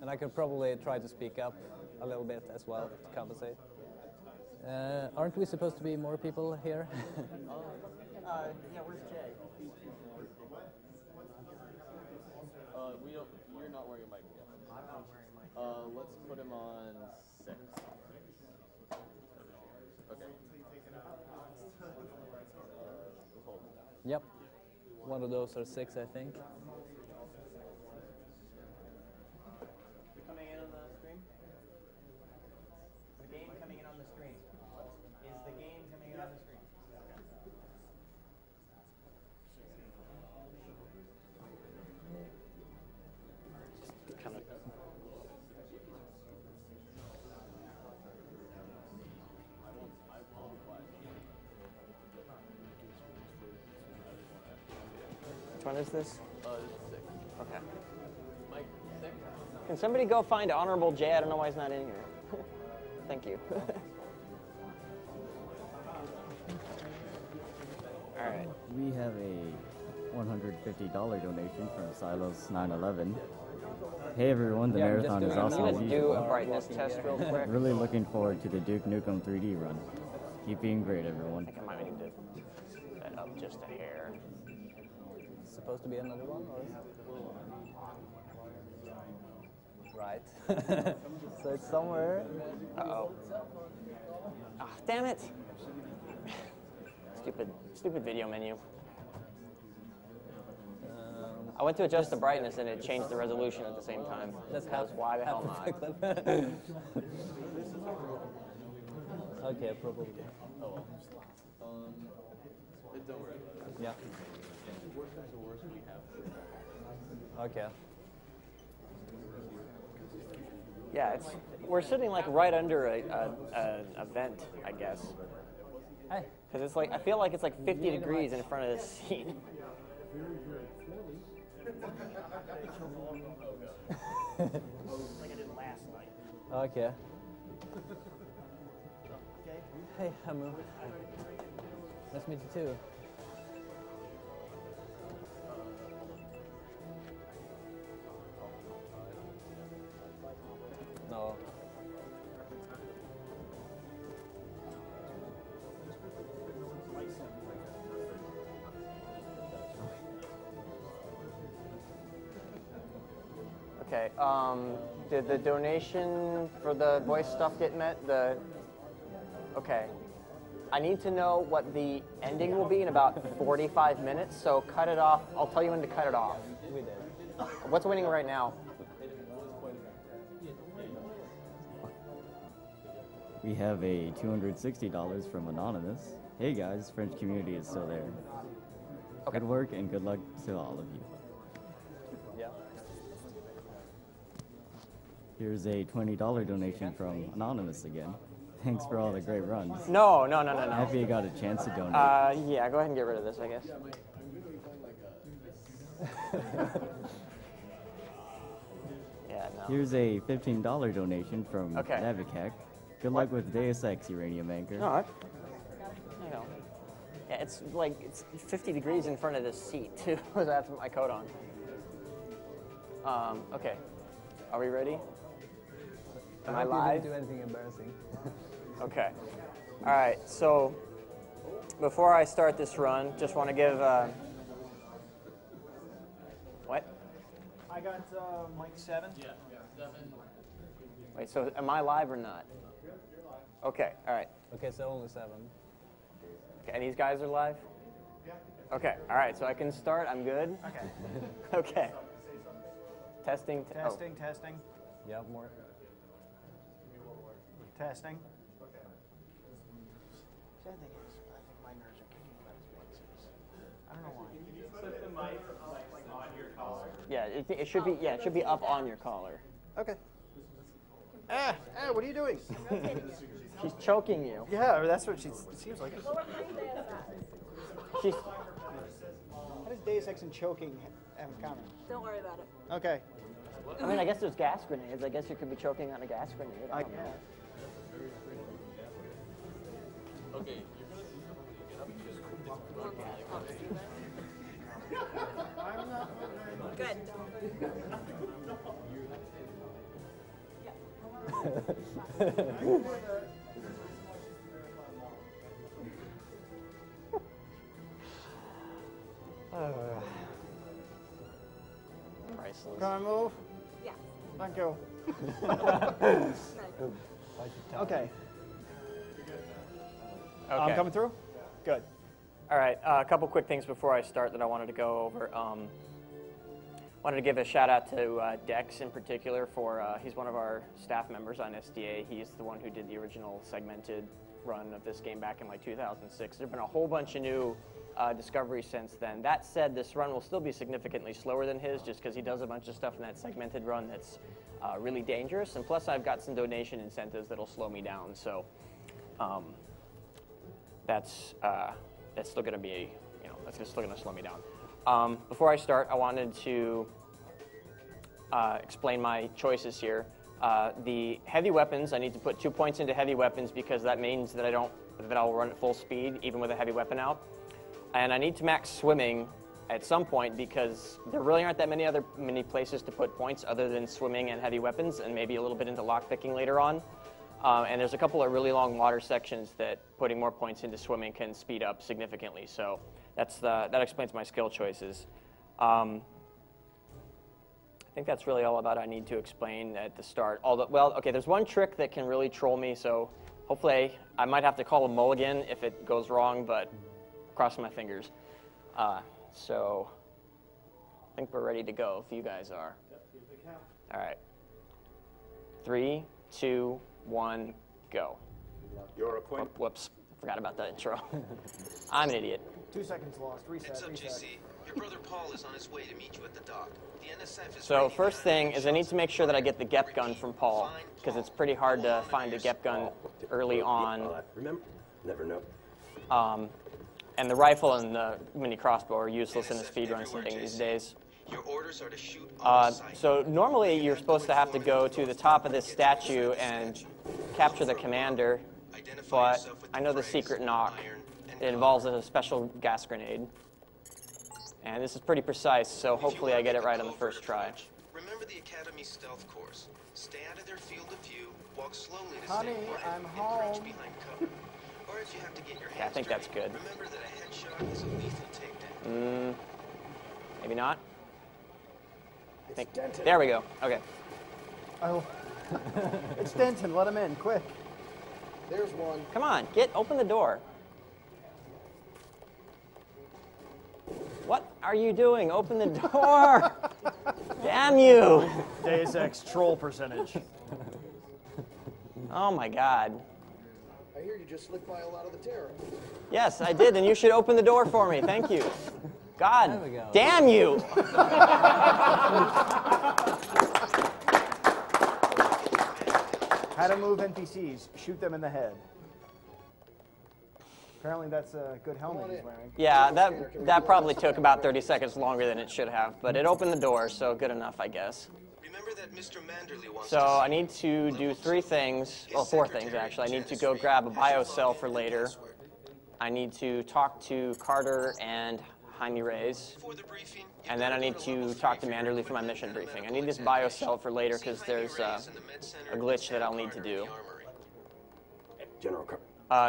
And I could probably try to speak up a little bit as well to compensate. Aren't we supposed to be more people here? Yeah, where's Jay? You're not wearing a mic yet. I'm not wearing a mic. Let's put him on 6. Okay. Hold. Yep. One of those are 6, I think. Coming in on the stream? The game coming in on the stream. Is the game coming in on the stream? Kind of. Which one is this? This is 6. Okay. Mike, 6? Can somebody go find Honorable Jay? I don't know why he's not in here. Thank you. All right. We have a $150 donation from Silos 911. Hey everyone, the marathon is awesome as Do usual. a brightness test real quick. Really looking forward to the Duke Nukem 3D run. Keep being great, everyone. I think I might need to set up just a hair. It's supposed to be another one, or? Right. So it's somewhere. Uh-oh. Ah, damn it! Stupid video menu. I went to adjust the brightness and it changed the resolution at the same time. That's why the hell not? Okay, probably. Oh, well. Don't worry about it. Yeah. Worst comes to worst, we have. Okay. Yeah, we're sitting like right under a vent, I guess. Hey. Because it's like, I feel like it's like 50 degrees in front of this seat. Like I did last night. Okay. Hey, Hamu. Nice to meet you too. No. Okay, did the donation for the voice stuff get met? Okay. I need to know what the ending will be in about 45 minutes, so cut it off. I'll tell you when to cut it off. We did. What's winning right now? We have a $260 from Anonymous. Hey guys, French community is still there. Okay. Good work and good luck to all of you. Yeah. Here's a $20 donation from Anonymous again. Thanks for all the great runs. No. Happy you got a chance to donate. Yeah, go ahead and get rid of this, I guess. Yeah, no. Here's a $15 donation from Okay. Navikek. Good luck with Deus Ex, Uranium Anchor. No, I know. Yeah, it's 50 degrees in front of this seat, too. I have my coat on. Okay. Are we ready? Am I hope live? You didn't do anything embarrassing. Okay. All right. So before I start this run, just want to give what? I got Mike 7. Yeah, 7. Wait. So am I live or not? Okay. All right. Okay, so only 7. Okay. And these guys are live? Yeah. Okay. All right. So I can start. I'm good. Okay. Okay. Testing. Testing, testing, Yeah, more. testing. See, I think my nerves are kicking about his boxes. I don't know why. Can you put the mic on your collar? Yeah. It should be. Yeah. It should be up on your collar. Okay. What are you doing? She's choking you. Yeah, that's what it seems like. She's. How does Deus Ex and choking have in common? Don't worry about it. Okay. I mean, I guess there's gas grenades. I guess you could be choking on a gas grenade. I don't know. Okay, you're gonna see her when you get up because Good. Priceless. Can I move? Yeah. Thank you. Okay. I'm coming through? Good. All right, a couple quick things before I start that I wanted to go over. Wanted to give a shout out to Dex in particular for, he's one of our staff members on SDA. He's the one who did the original segmented run of this game back in like 2006. There've been a whole bunch of new discoveries since then. That said, this run will still be significantly slower than his just because he does a bunch of stuff in that segmented run that's really dangerous. And plus I've got some donation incentives that'll slow me down. So that's still going to be, that's still going to slow me down. Before I start, I wanted to explain my choices here. The heavy weapons, I need to put 2 points into heavy weapons because that means that I'll run at full speed even with a heavy weapon out. And I need to max swimming at some point because there really aren't that many places to put points other than swimming and heavy weapons, and maybe a little bit into lockpicking later on. And there's a couple of really long water sections that putting more points into swimming can speed up significantly. So that explains my skill choices. I think that's really all about I need to explain at the start. Well, okay, there's one trick that can really troll me, so hopefully I might have to call a mulligan if it goes wrong, but cross my fingers. So I think we're ready to go if you guys are. All right. 3, 2, 1, go. Your appointment. Whoops, forgot about that intro. I'm an idiot. 2 seconds lost. Reset. Heads up, GC. Your brother Paul is on his way to meet you at the dock. The NSF is So ready first to thing is I need to make sure that I get the GEP gun from Paul, because it's pretty hard to find a GEP gun early on. Remember? Never know. And the rifle and the mini crossbow are useless in a speedrun setting these days. Your orders are to shoot on sight. So normally you're supposed to have to go to the top of this statue and capture the commander, but I know the secret knock. It involves a special gas grenade. And this is pretty precise, so hopefully I get it right on the first try. Remember the Academy stealth course. Stay out of their field of view, walk slowly to Honey, safe ground, I'm and home. crouch behind cover. Or if you have to get your hands Yeah, I think that's dirty, good. Remember that a headshot is a lethal takedown. Maybe not. There we go. Okay. Oh. It's Denton. Let him in, quick. There's one. Come on, open the door. What are you doing? Open the door! Damn you! Deus Ex troll percentage. Oh my God. I hear you just slipped by a lot of the terror. Yes, I did, and you should open the door for me. Thank you. God There we go. damn you! How to move NPCs. Shoot them in the head. Apparently that's a good helmet he's wearing. Yeah, that probably took about 30 seconds longer than it should have, but it opened the door, so good enough, I guess. Remember that Mr. Manderley wants So to I need to do 3 things, well 4 things actually. I need to go grab a biocell for later. I need to talk to Carter and Jaime Reyes. For the briefing, And then I need to talk to Manderley for my mission briefing. I need this biocell for later because there's a glitch that I'll need to do. General Carter.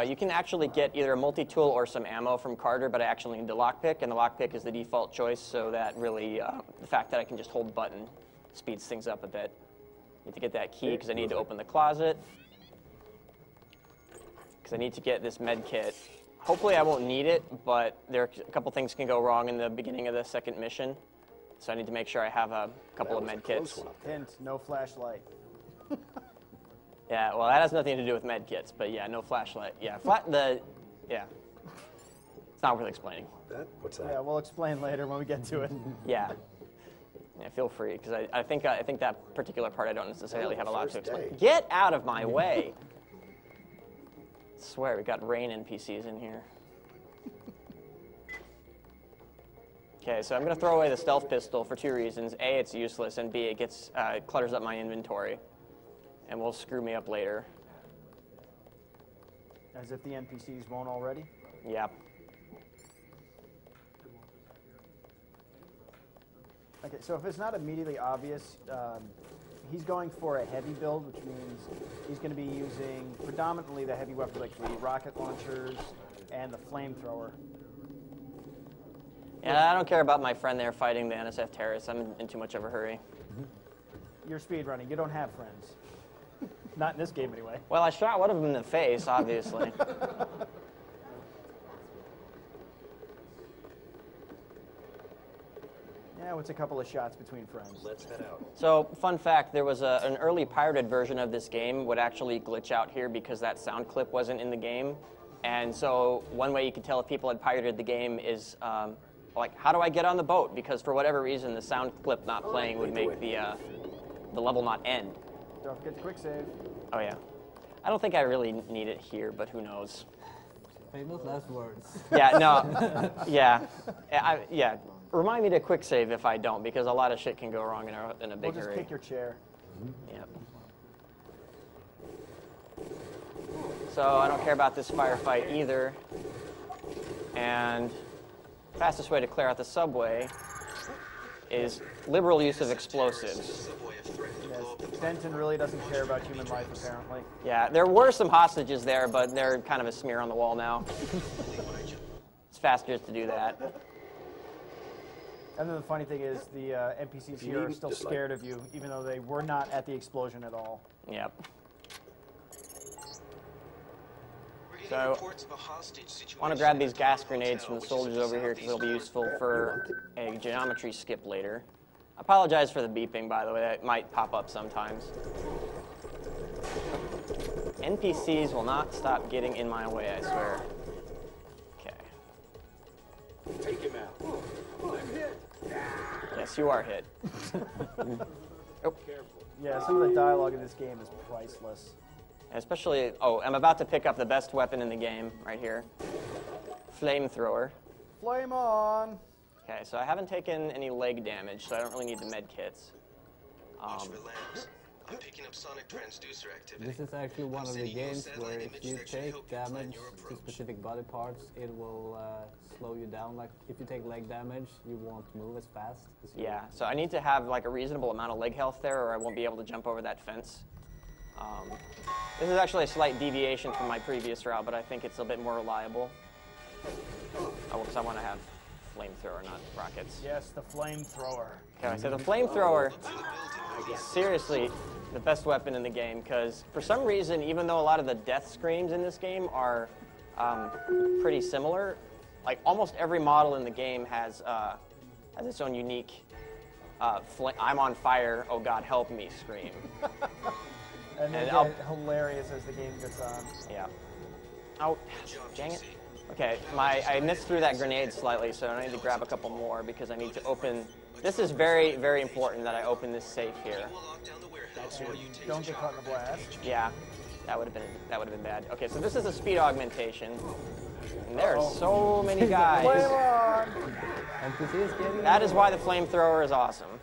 You can actually get either a multi-tool or some ammo from Carter, but I actually need the lockpick, and the lockpick is the default choice, so that really, the fact that I can just hold button speeds things up a bit. Need to get that key because I need to open the closet. Because I need to get this med kit. Hopefully I won't need it, but there are a couple things can go wrong in the beginning of the second mission. So I need to make sure I have a couple of med kits. Hint, no flashlight. Yeah, well, that has nothing to do with med kits, but yeah, no flashlight. Yeah, yeah. It's not worth explaining. What's Yeah, we'll explain later when we get to it. Yeah. Yeah, feel free, because I think that particular part I don't necessarily have a lot to explain. Get out of my way! I swear, we got rain NPCs in here. Okay, so I'm going to throw away the stealth pistol for 2 reasons. A, it's useless, and B, it clutters up my inventory, and will screw me up later. As if the NPCs won't already. Yep. Okay, so if it's not immediately obvious, He's going for a heavy build, which means he's going to be using predominantly the heavy weapons like the rocket launchers and the flamethrower. Yeah, I don't care about my friend there fighting the NSF terrorists. I'm in too much of a hurry. You're speedrunning. You don't have friends. Not in this game, anyway. Well, I shot one of them in the face, obviously. Yeah, it's a couple of shots between friends. Let's head out. So, fun fact, there was an early pirated version of this game would actually glitch out here because that sound clip wasn't in the game. And so one way you could tell if people had pirated the game is, like, how do I get on the boat? Because for whatever reason, the sound clip not playing would make the level not end. Don't forget the quick save. Oh, yeah. I don't think I really need it here, but who knows. Famous last words. Yeah, no. Yeah. Remind me to quick save if I don't, because a lot of shit can go wrong in a big We'll just hurry. kick your chair. Yep. So I don't care about this firefight either. And fastest way to clear out the subway is liberal use of explosives. Subway have threatened to blow up the Denton really doesn't care about human life, apparently. Yeah, there were some hostages there, but they're kind of a smear on the wall now. It's faster to do that. And then the funny thing is, the NPCs here are still scared of you, even though they were not at the explosion at all. Yep. We're getting So, reports of a hostage situation. I want to grab these at the gas Hotel, grenades from the which is soldiers in over here because they'll be southeast useful corner. for a geometry skip later. I apologize for the beeping, by the way. That might pop up sometimes. NPCs will not stop getting in my way, I swear. Okay. Take him out. I'm hit. Yes, you are hit. Oh. Yeah, some of the dialogue in this game is priceless. Especially, oh, I'm about to pick up the best weapon in the game right here. Flamethrower. Flame on! Okay, so I haven't taken any leg damage, so I don't really need the med kits. Watch for lamps. I'm picking up sonic transducer activity. This is actually one of the games where if you take damage to specific body parts, it will slow you down. Like if you take leg damage, you won't move as fast. As you Yeah, so I need to have like a reasonable amount of leg health there or I won't be able to jump over that fence. This is actually a slight deviation from my previous route, but I think it's a bit more reliable. Oh, because I want to have flamethrower, not rockets. Yes, the flamethrower. Okay, so the flamethrower is seriously the best weapon in the game because for some reason, even though a lot of the death screams in this game are pretty similar, like almost every model in the game has its own unique I'm on fire, oh God, help me scream. And they And get hilarious as the game gets on. Yeah. Oh, dang it. Okay, I missed through that grenade slightly, so I need to grab a couple more because I need to open. This is very, very important that I open this safe here. We'll lock down the warehouse while you take Don't get caught in the blast. Yeah, that would have been bad. Okay, so this is a speed augmentation, and there are so many Flame guys. on! NPCs getting That is why the flamethrower is awesome.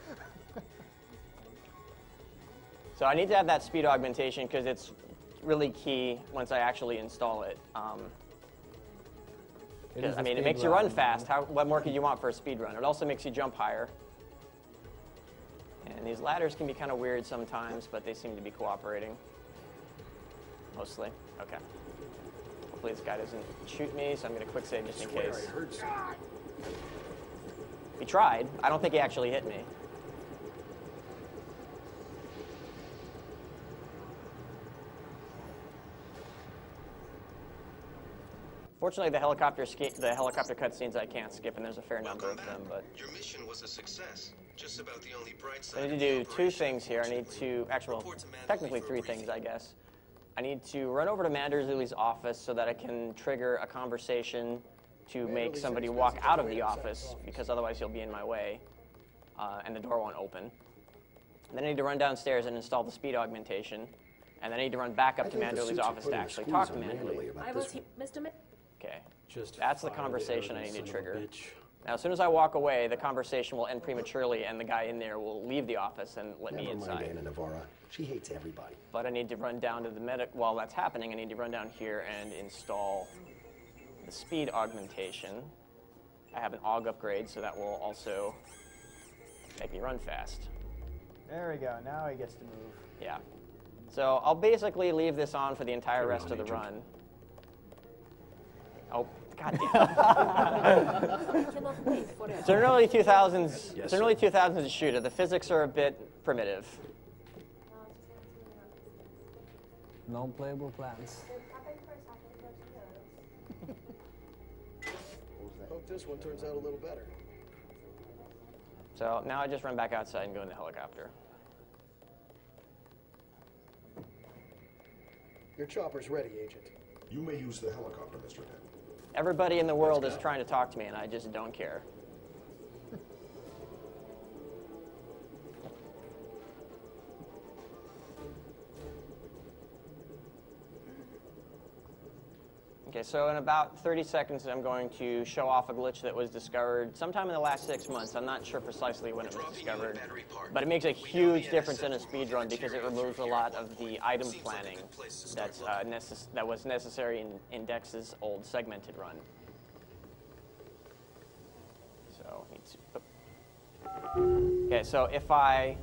So I need to have that speed augmentation because it's really key once I actually install it. I mean, it makes you run fast. What more could you want for a speed run? It also makes you jump higher. And these ladders can be kind of weird sometimes, but they seem to be cooperating. Mostly. Okay. Hopefully this guy doesn't shoot me, so I'm going to quick save just in case. He tried. I don't think he actually hit me. Fortunately, the helicopter cutscenes I can't skip, and there's a fair number of them. But Your mission was a success. Just about the only bright side. I need to do two things here. I need to, technically three things, I guess. I need to run over to Mandersley's office so that I can trigger a conversation to make somebody walk out of the office, because otherwise he'll be in my way, and the door won't open. And then I need to run downstairs and install the speed augmentation, and then I need to run back up to Mandersley's office to actually talk to Mandersley. Mr. Okay, that's the conversation I need to trigger. Now, as soon as I walk away, the conversation will end prematurely, and the guy in there will leave the office and let me inside. Anna Navarra. She hates everybody. But I need to run down to the medic. While that's happening, I need to run down here and install the speed augmentation. I have an AUG upgrade, so that will also make me run fast. There we go. Now he gets to move. Yeah. So I'll basically leave this on for the entire rest of the run. Oh, god damn. It's an early 2000s. It's an early 2000s shooter. The physics are a bit primitive. Non-playable plans. Hope this one turns out a little better. So now I just run back outside and go in the helicopter. Your chopper's ready, Agent. You may use the helicopter, Mr. Denton. Everybody in the world is trying to talk to me, and I just don't care. Okay, so in about 30 seconds, I'm going to show off a glitch that was discovered sometime in the last 6 months. I'm not sure precisely when it was discovered, but it makes a huge difference in a speedrun because it removes a lot of the item planning that was necessary in Dex's old segmented run. So, okay, so if I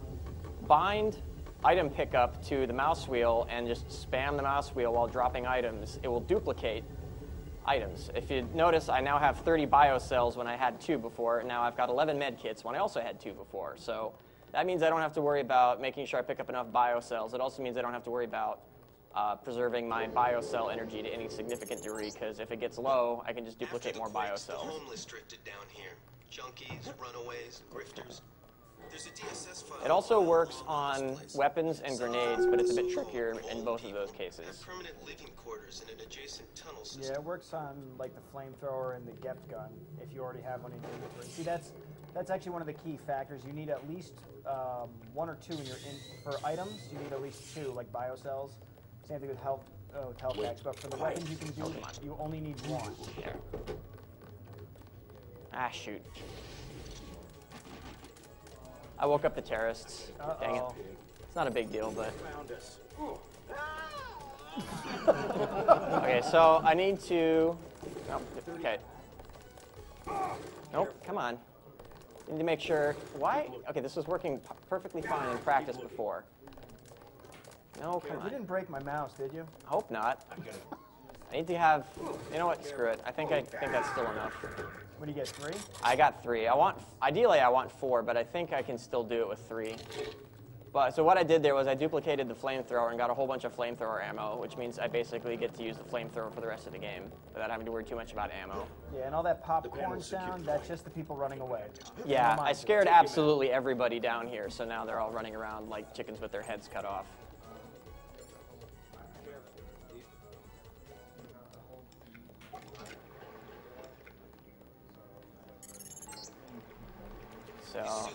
bind item pickup to the mouse wheel and just spam the mouse wheel while dropping items, it will duplicate items. If you notice, I now have 30 biocells when I had 2 before. Now I've got 11 med kits when I also had 2 before. So that means I don't have to worry about making sure I pick up enough biocells. It also means I don't have to worry about preserving my biocell energy to any significant degree, because if it gets low, I can just duplicate more biocells. The homeless drifted down here. Junkies, runaways, grifters. There's a DSS file. It also works on weapons and grenades, but it's a bit trickier in both of those cases. Permanent living quarters in an adjacent tunnel system. Yeah, it works on like the flamethrower and the Gept gun if you already have one in your inventory. See, that's actually one of the key factors. You need at least 1 or 2 in your for items. You need at least 2, like biocells. Same thing with health packs. But for the weapons you can do, you only need 1. Here. Ah, shoot. I woke up the terrorists. Dang it. It's not a big deal, but... Okay, so I need to... Oh, okay. Nope, come on. I need to make sure... Why? Okay, this was working perfectly fine in practice before. No, come on. You didn't break my mouse, did you? I hope not. I need to have... You know what? Screw it. I think that's still enough. What do you get, 3? I got 3. Ideally I want 4, but I think I can still do it with 3. But so what I did there was I duplicated the flamethrower and got a whole bunch of flamethrower ammo, which means I basically get to use the flamethrower for the rest of the game without having to worry too much about ammo. Yeah, and all that popcorn sound, that's just the people running away. Yeah, I scared absolutely everybody down here, so now they're all running around like chickens with their heads cut off. So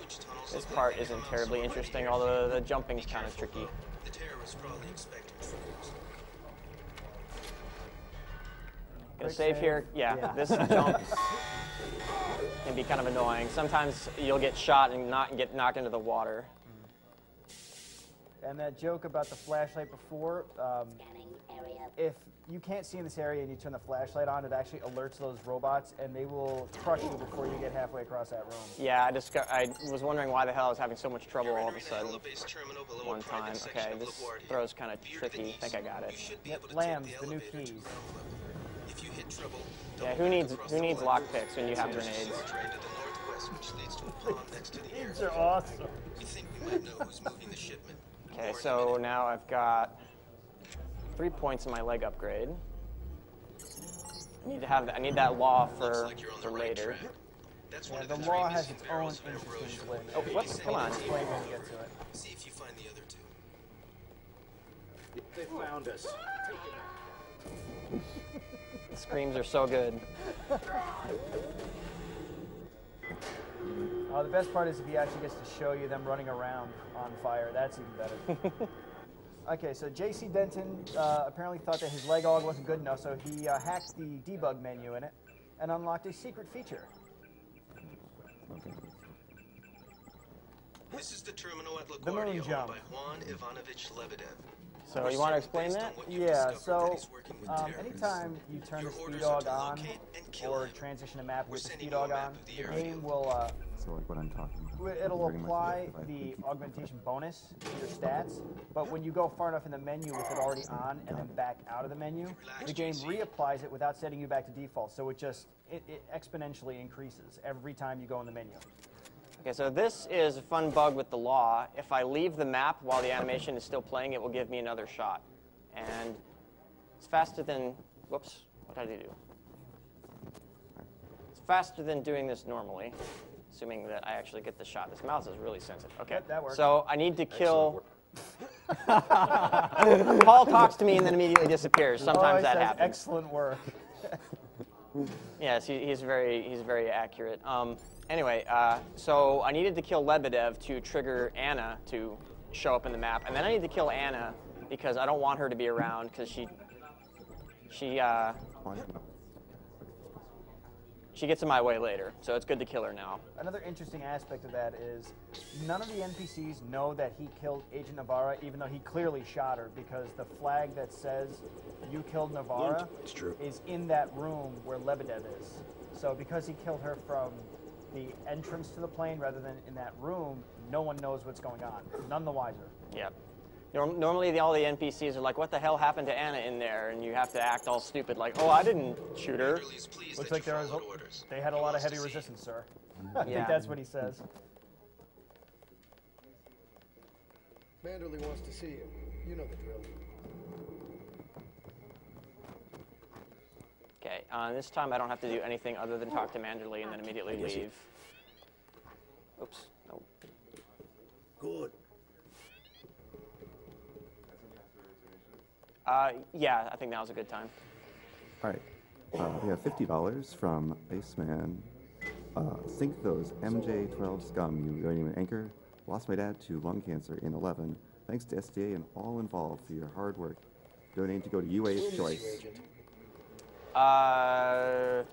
this part isn't terribly interesting, although the jumping's kind of tricky. The terrorists probably expect intruders. Gonna save here. Yeah, this jump can be kind of annoying. Sometimes you'll get shot and get knocked into the water. And that joke about the flashlight before, if you can't see in this area and you turn the flashlight on, it actually alerts those robots and they will crush you before you get halfway across that room. Yeah, I was wondering why the hell I was having so much trouble all of a sudden. One time. Okay, this throw's kind of tricky. I think I got it. Yep, lambs, the new keys. Yeah, who needs lockpicks when you have grenades? These are awesome. Okay, so now I've got 3 points in my leg upgrade. I need that law for later. Yeah, the law has its own interesting glitch. Oh, whoops! Come on. Explain when we get to it. See if you find the other 2. They found us. The screams are so good. The best part is if he actually gets to show you them running around on fire. That's even better. Okay, so J.C. Denton apparently thought that his legog wasn't good enough, so he hacked the debug menu in it and unlocked a secret feature. This is the terminal at The moon LaGuardia, jump. owned by Juan Ivanovich Lebedev. So you want to explain that? Yeah, so anytime you turn the speed dog on or transition a map with the speed dog on, the game will So like what I'm talking about. it'll apply the augmentation bonus to your stats, but when you go far enough in the menu with it already on and then back out of the menu, the game reapplies it without setting you back to default. So it exponentially increases every time you go in the menu. Okay, so this is a fun bug with the law. If I leave the map while the animation is still playing, it will give me another shot. And it's faster than, whoops, what did I do? It's faster than doing this normally, assuming that I actually get the shot. This mouse is really sensitive. Okay, That works. so I need to kill. Paul talks to me and then immediately disappears. Sometimes that happens. Excellent work. Yes, he's very accurate. Anyway, so I needed to kill Lebedev to trigger Anna to show up in the map, and then I need to kill Anna because I don't want her to be around because she gets in my way later. So it's good to kill her now. Another interesting aspect of that is none of the NPCs know that he killed Agent Navarra, even though he clearly shot her, because the flag that says you killed Navarra is in that room where Lebedev is. So because he killed her from the entrance to the plane rather than in that room, no one knows what's going on. None the wiser. Yep. Normally, all the NPCs are like, what the hell happened to Anna in there? And you have to act all stupid like, oh, I didn't shoot her. Looks like they had a lot of heavy resistance, sir. I think that's what he says. Manderley wants to see you. You know the drill. Okay, this time I don't have to do anything other than talk to Manderley and then immediately leave. Oops, no. Good. Yeah, I think now's a good time. All right. We have $50 from Iceman. Sink those MJ12 scum, you uranium anchor. Lost my dad to lung cancer in 11. Thanks to SDA and all involved for your hard work. Donate to go to UA's choice. I'll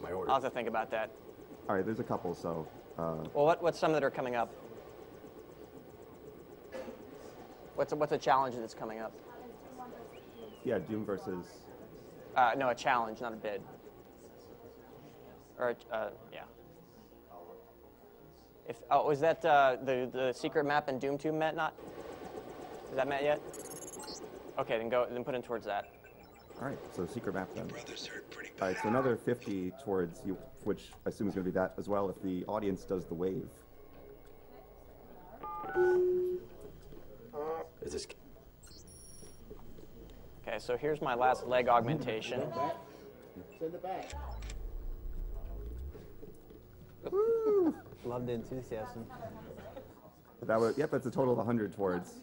My order. have to think about that. All right, there's a couple, so. Well, what's some that are coming up? What's a challenge that's coming up? Yeah, Doom versus. No, a challenge, not a bid. Or yeah. Was that the secret map in Doom 2 met? Not? Is that met yet? Okay, then put in towards that. All right, so secret map then. All right, so another 50 towards you, which I assume is going to be that as well if the audience does the wave. Is this? Okay, so here's my last leg augmentation. Send it back. Love the enthusiasm. That was, yep, that's a total of 100 towards.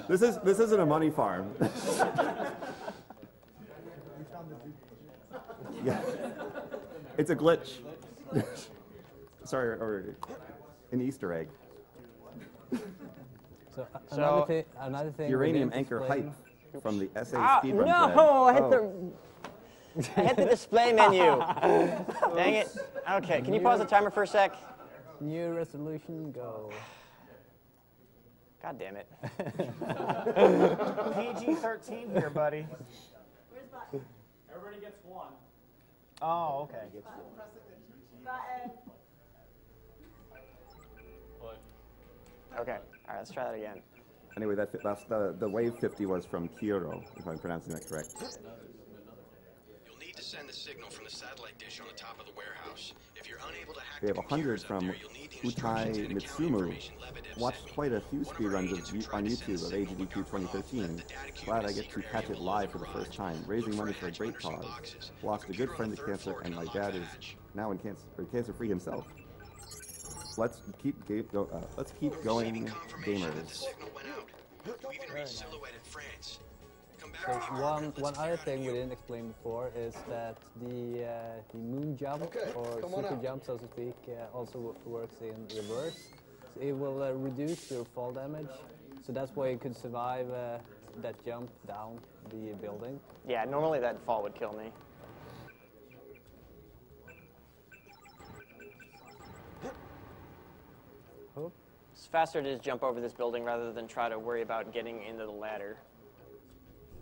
This isn't a money farm. Yeah, it's a glitch. Sorry, or an Easter egg. So So- another thing. Uranium we didn't anchor explain- hype from the SA Ah, speedrun no! thread. I hit the display menu. Dang it. Okay, can you pause the timer for a sec? New resolution, go. God damn it. PG-13 here, buddy. Everybody gets one. Oh, okay. Okay, all right, let's try that again. Anyway, that's the wave 50 was from Kyoto, if I'm pronouncing that correct. You'll need to send the signal from the satellite dish on the top of the warehouse. If you're unable to hack We have the 100 computers up from there, you'll need the Utai instructions and account Mitsumu. information Lebedev Watched sent you. quite a few One of our speedruns agents who tried on to send YouTube the of signal AGDQ but got run off, 2013. left the data cube Glad in I the get to secret catch area it below live the for the first garage. time, Look raising for money a for a hatch great under some cause. boxes. Lost a good Computer on friend the to third cancer, floor and can my unlock dad that is hatch. now in cancer-free himself. Let's keep going, gamers. Signal went out. You even reached silhouetted France. Come back So when the American one lets me other out of thing we you. didn't explain before is that the moon jump Okay, or come on super out. jump, so to speak, also works in reverse. So it will reduce your fall damage. So that's why you could survive that jump down the building. Yeah, normally that fall would kill me. Hoop. It's faster to just jump over this building rather than try to worry about getting into the ladder.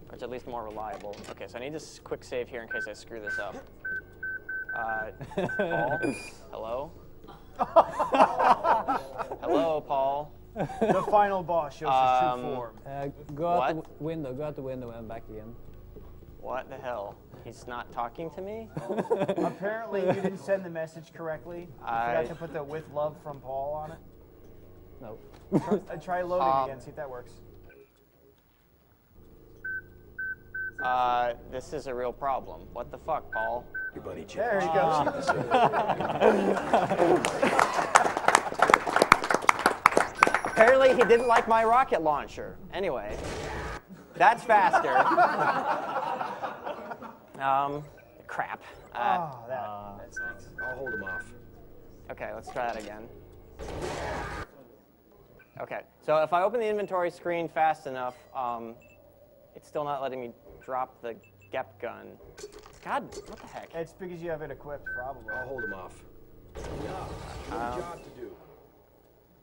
Or it's at least more reliable. Okay, so I need this quick save here in case I screw this up. Paul? Hello? Hello, Paul? The final boss shows his true form. Go out the window. Go out the window and back again. What the hell? He's not talking to me? Apparently, you didn't send the message correctly. You forgot to put the "with love from Paul" on it. No. Try loading again. See if that works. This is a real problem. What the fuck, Paul? Your buddy Chip. There you go. Apparently, he didn't like my rocket launcher. Anyway, that's faster. Crap. That stinks. I'll hold him off. Okay, let's try that again. Okay, so if I open the inventory screen fast enough, it's still not letting me drop the GEP gun. God, what the heck? It's because you have it equipped, probably. I'll hold him off. Yeah, you have a job to do.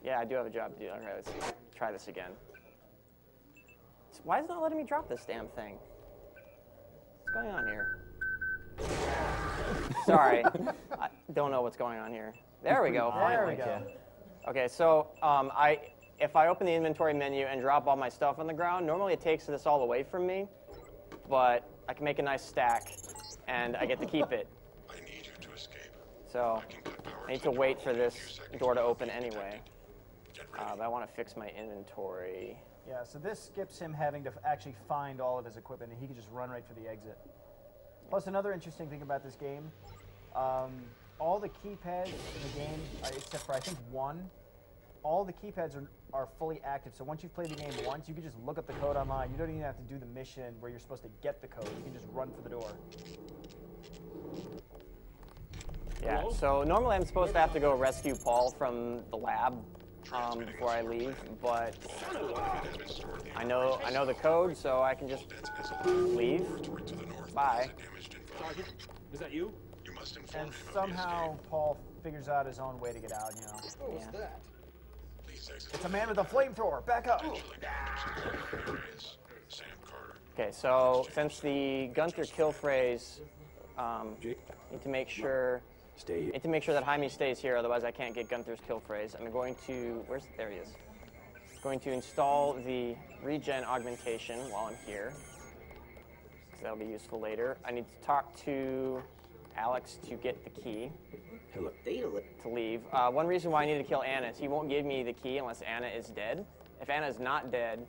Yeah, I do have a job to do. Okay, let's try this again. Why is it not letting me drop this damn thing? What's going on here? Sorry, I don't know what's going on here. There we go. There we go. Okay, so if I open the inventory menu and drop all my stuff on the ground, normally it takes this all away from me, but I can make a nice stack, and I get to keep it. I need you to escape. So I need to wait for this door to open anyway. But I want to fix my inventory. Yeah, so this skips him having to actually find all of his equipment, and he can just run right for the exit. Plus, another interesting thing about this game, all the keypads in the game, except for I think one, all the keypads are fully active. So once you've played the game once, you can just look up the code online. You don't even have to do the mission where you're supposed to get the code. You can just run for the door. Yeah, so normally I'm supposed to have to go rescue Paul from the lab before I leave, but I know the code, so I can just leave. Bye. Is that you? And somehow Paul figures out his own way to get out, you know. What was that? It's a man with a flamethrower. Back up. Okay, so since the Gunther kill phrase, need to make sure that Jaime stays here, otherwise I can't get Gunther's kill phrase. I'm going to there he is. Going to install the regen augmentation while I'm here, because that'll be useful later. I need to talk to Alex to get the key to leave. One reason why I need to kill Anna is he won't give me the key unless Anna is dead. If Anna is not dead,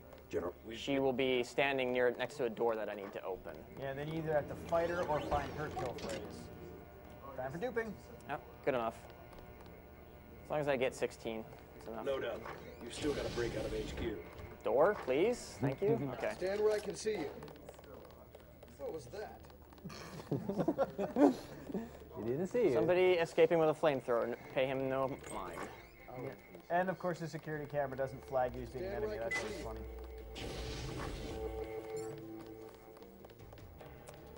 she will be standing next to a door that I need to open. Yeah, then you either have to fight her or find her kill phrase. Time for duping. Yep, good enough. As long as I get 16, that's enough. No doubt. You still got to break out of HQ. Door, please. Thank you. Okay. Stand where I can see you. What was that? He didn't see you. Somebody escaping with a flamethrower. Pay him no mind. Yeah. And of course, the security camera doesn't flag you as being an enemy. That's what's funny.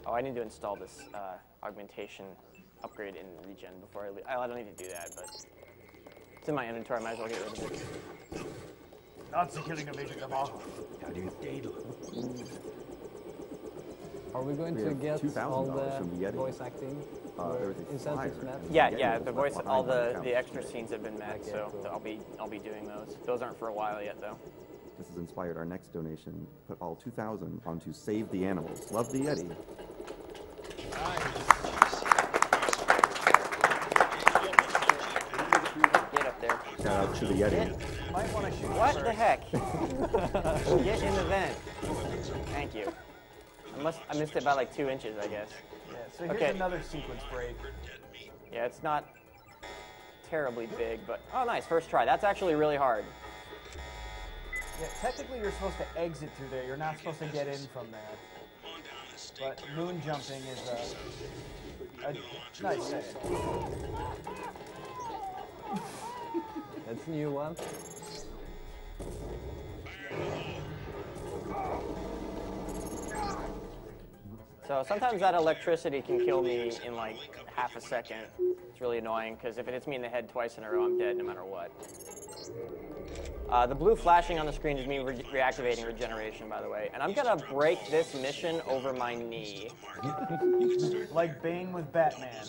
Oh, I need to install this augmentation upgrade in regen before I leave. I don't need to do that, but it's in my inventory. I might as well get rid of it. That's the killing of Agent Kamal. Are we going to get all the voice acting? Incentives met? Yeah, the voice, all the extra scenes have been met, so I'll be doing those. Those aren't for a while yet, though. This has inspired our next donation. Put all 2,000 onto Save the Animals. Love the Yeti. Get up there. Shout out to the Yeti. Might want to shoot What first. the heck? Get in the vent. Thank you. I missed it by like 2 inches, I guess. Yeah, so here's another sequence break. Yeah, it's not terribly big, but oh, nice, first try. That's actually really hard. Yeah, technically you're supposed to exit through there. You're not supposed to get in from there. But moon jumping is a nice thing. That's a new one. So sometimes that electricity can kill me in like half a second. It's really annoying because if it hits me in the head twice in a row, I'm dead no matter what. The blue flashing on the screen is me reactivating regeneration, by the way. And I'm gonna break this mission over my knee. Like Bane with Batman.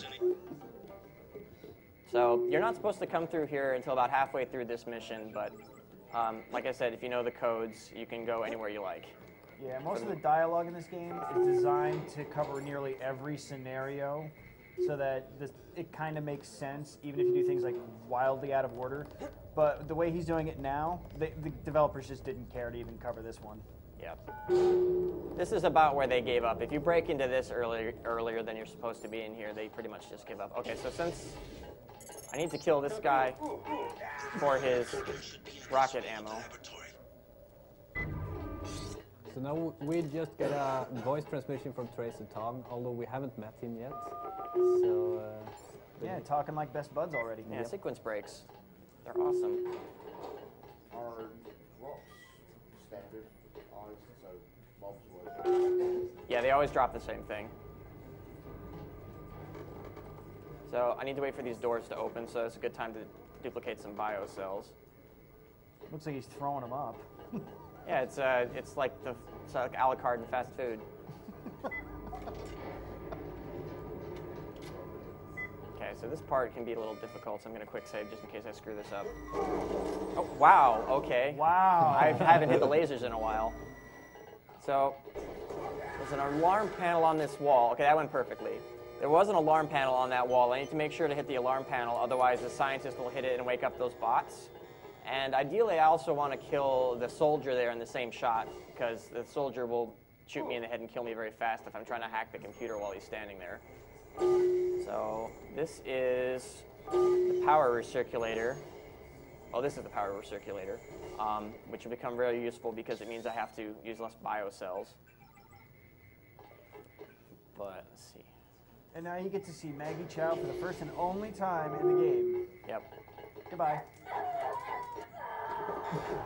So you're not supposed to come through here until about halfway through this mission, but like I said, if you know the codes, you can go anywhere you like. Yeah, most of the dialogue in this game is designed to cover nearly every scenario, so that it kind of makes sense, even if you do things like wildly out of order. But the way he's doing it now, the developers just didn't care to even cover this one. Yep. This is about where they gave up. If you break into this earlier than you're supposed to be in here, they pretty much just give up. Okay, so since I need to kill this guy for his rocket ammo. So now we just get a voice transmission from Tracer Tom, although we haven't met him yet. So yeah, talking like best buds already. Yeah, sequence breaks. They're awesome. Are rocks standard eyes, so Bob's work? Yeah, they always drop the same thing. So I need to wait for these doors to open, so it's a good time to duplicate some bio cells. Looks like he's throwing them up. Yeah, it's like a la carte in fast food. Okay, so this part can be a little difficult, so I'm going to quick save just in case I screw this up. Oh, wow, okay. Wow. I haven't hit the lasers in a while. So, there's an alarm panel on this wall. Okay, that went perfectly. There was an alarm panel on that wall. I need to make sure to hit the alarm panel, otherwise the scientist will hit it and wake up those bots. And ideally, I also want to kill the soldier there in the same shot, because the soldier will shoot me in the head and kill me very fast if I'm trying to hack the computer while he's standing there. So this is the power recirculator. Oh, this is the power recirculator, which will become very useful because it means I have to use less bio cells. But let's see. And now you get to see Maggie Chow for the first and only time in the game. Yep. Goodbye.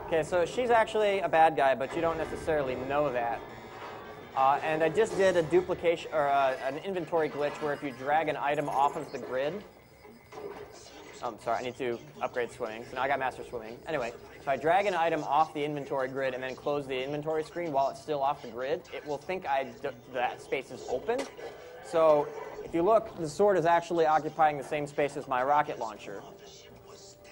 Okay, so she's actually a bad guy, but you don't necessarily know that. And I just did a duplication, or an inventory glitch where if you drag an item off of the grid, sorry, I need to upgrade swimming. So now I got master swimming. Anyway, if I drag an item off the inventory grid and then close the inventory screen while it's still off the grid, it will think that space is open. So if you look, the sword is actually occupying the same space as my rocket launcher.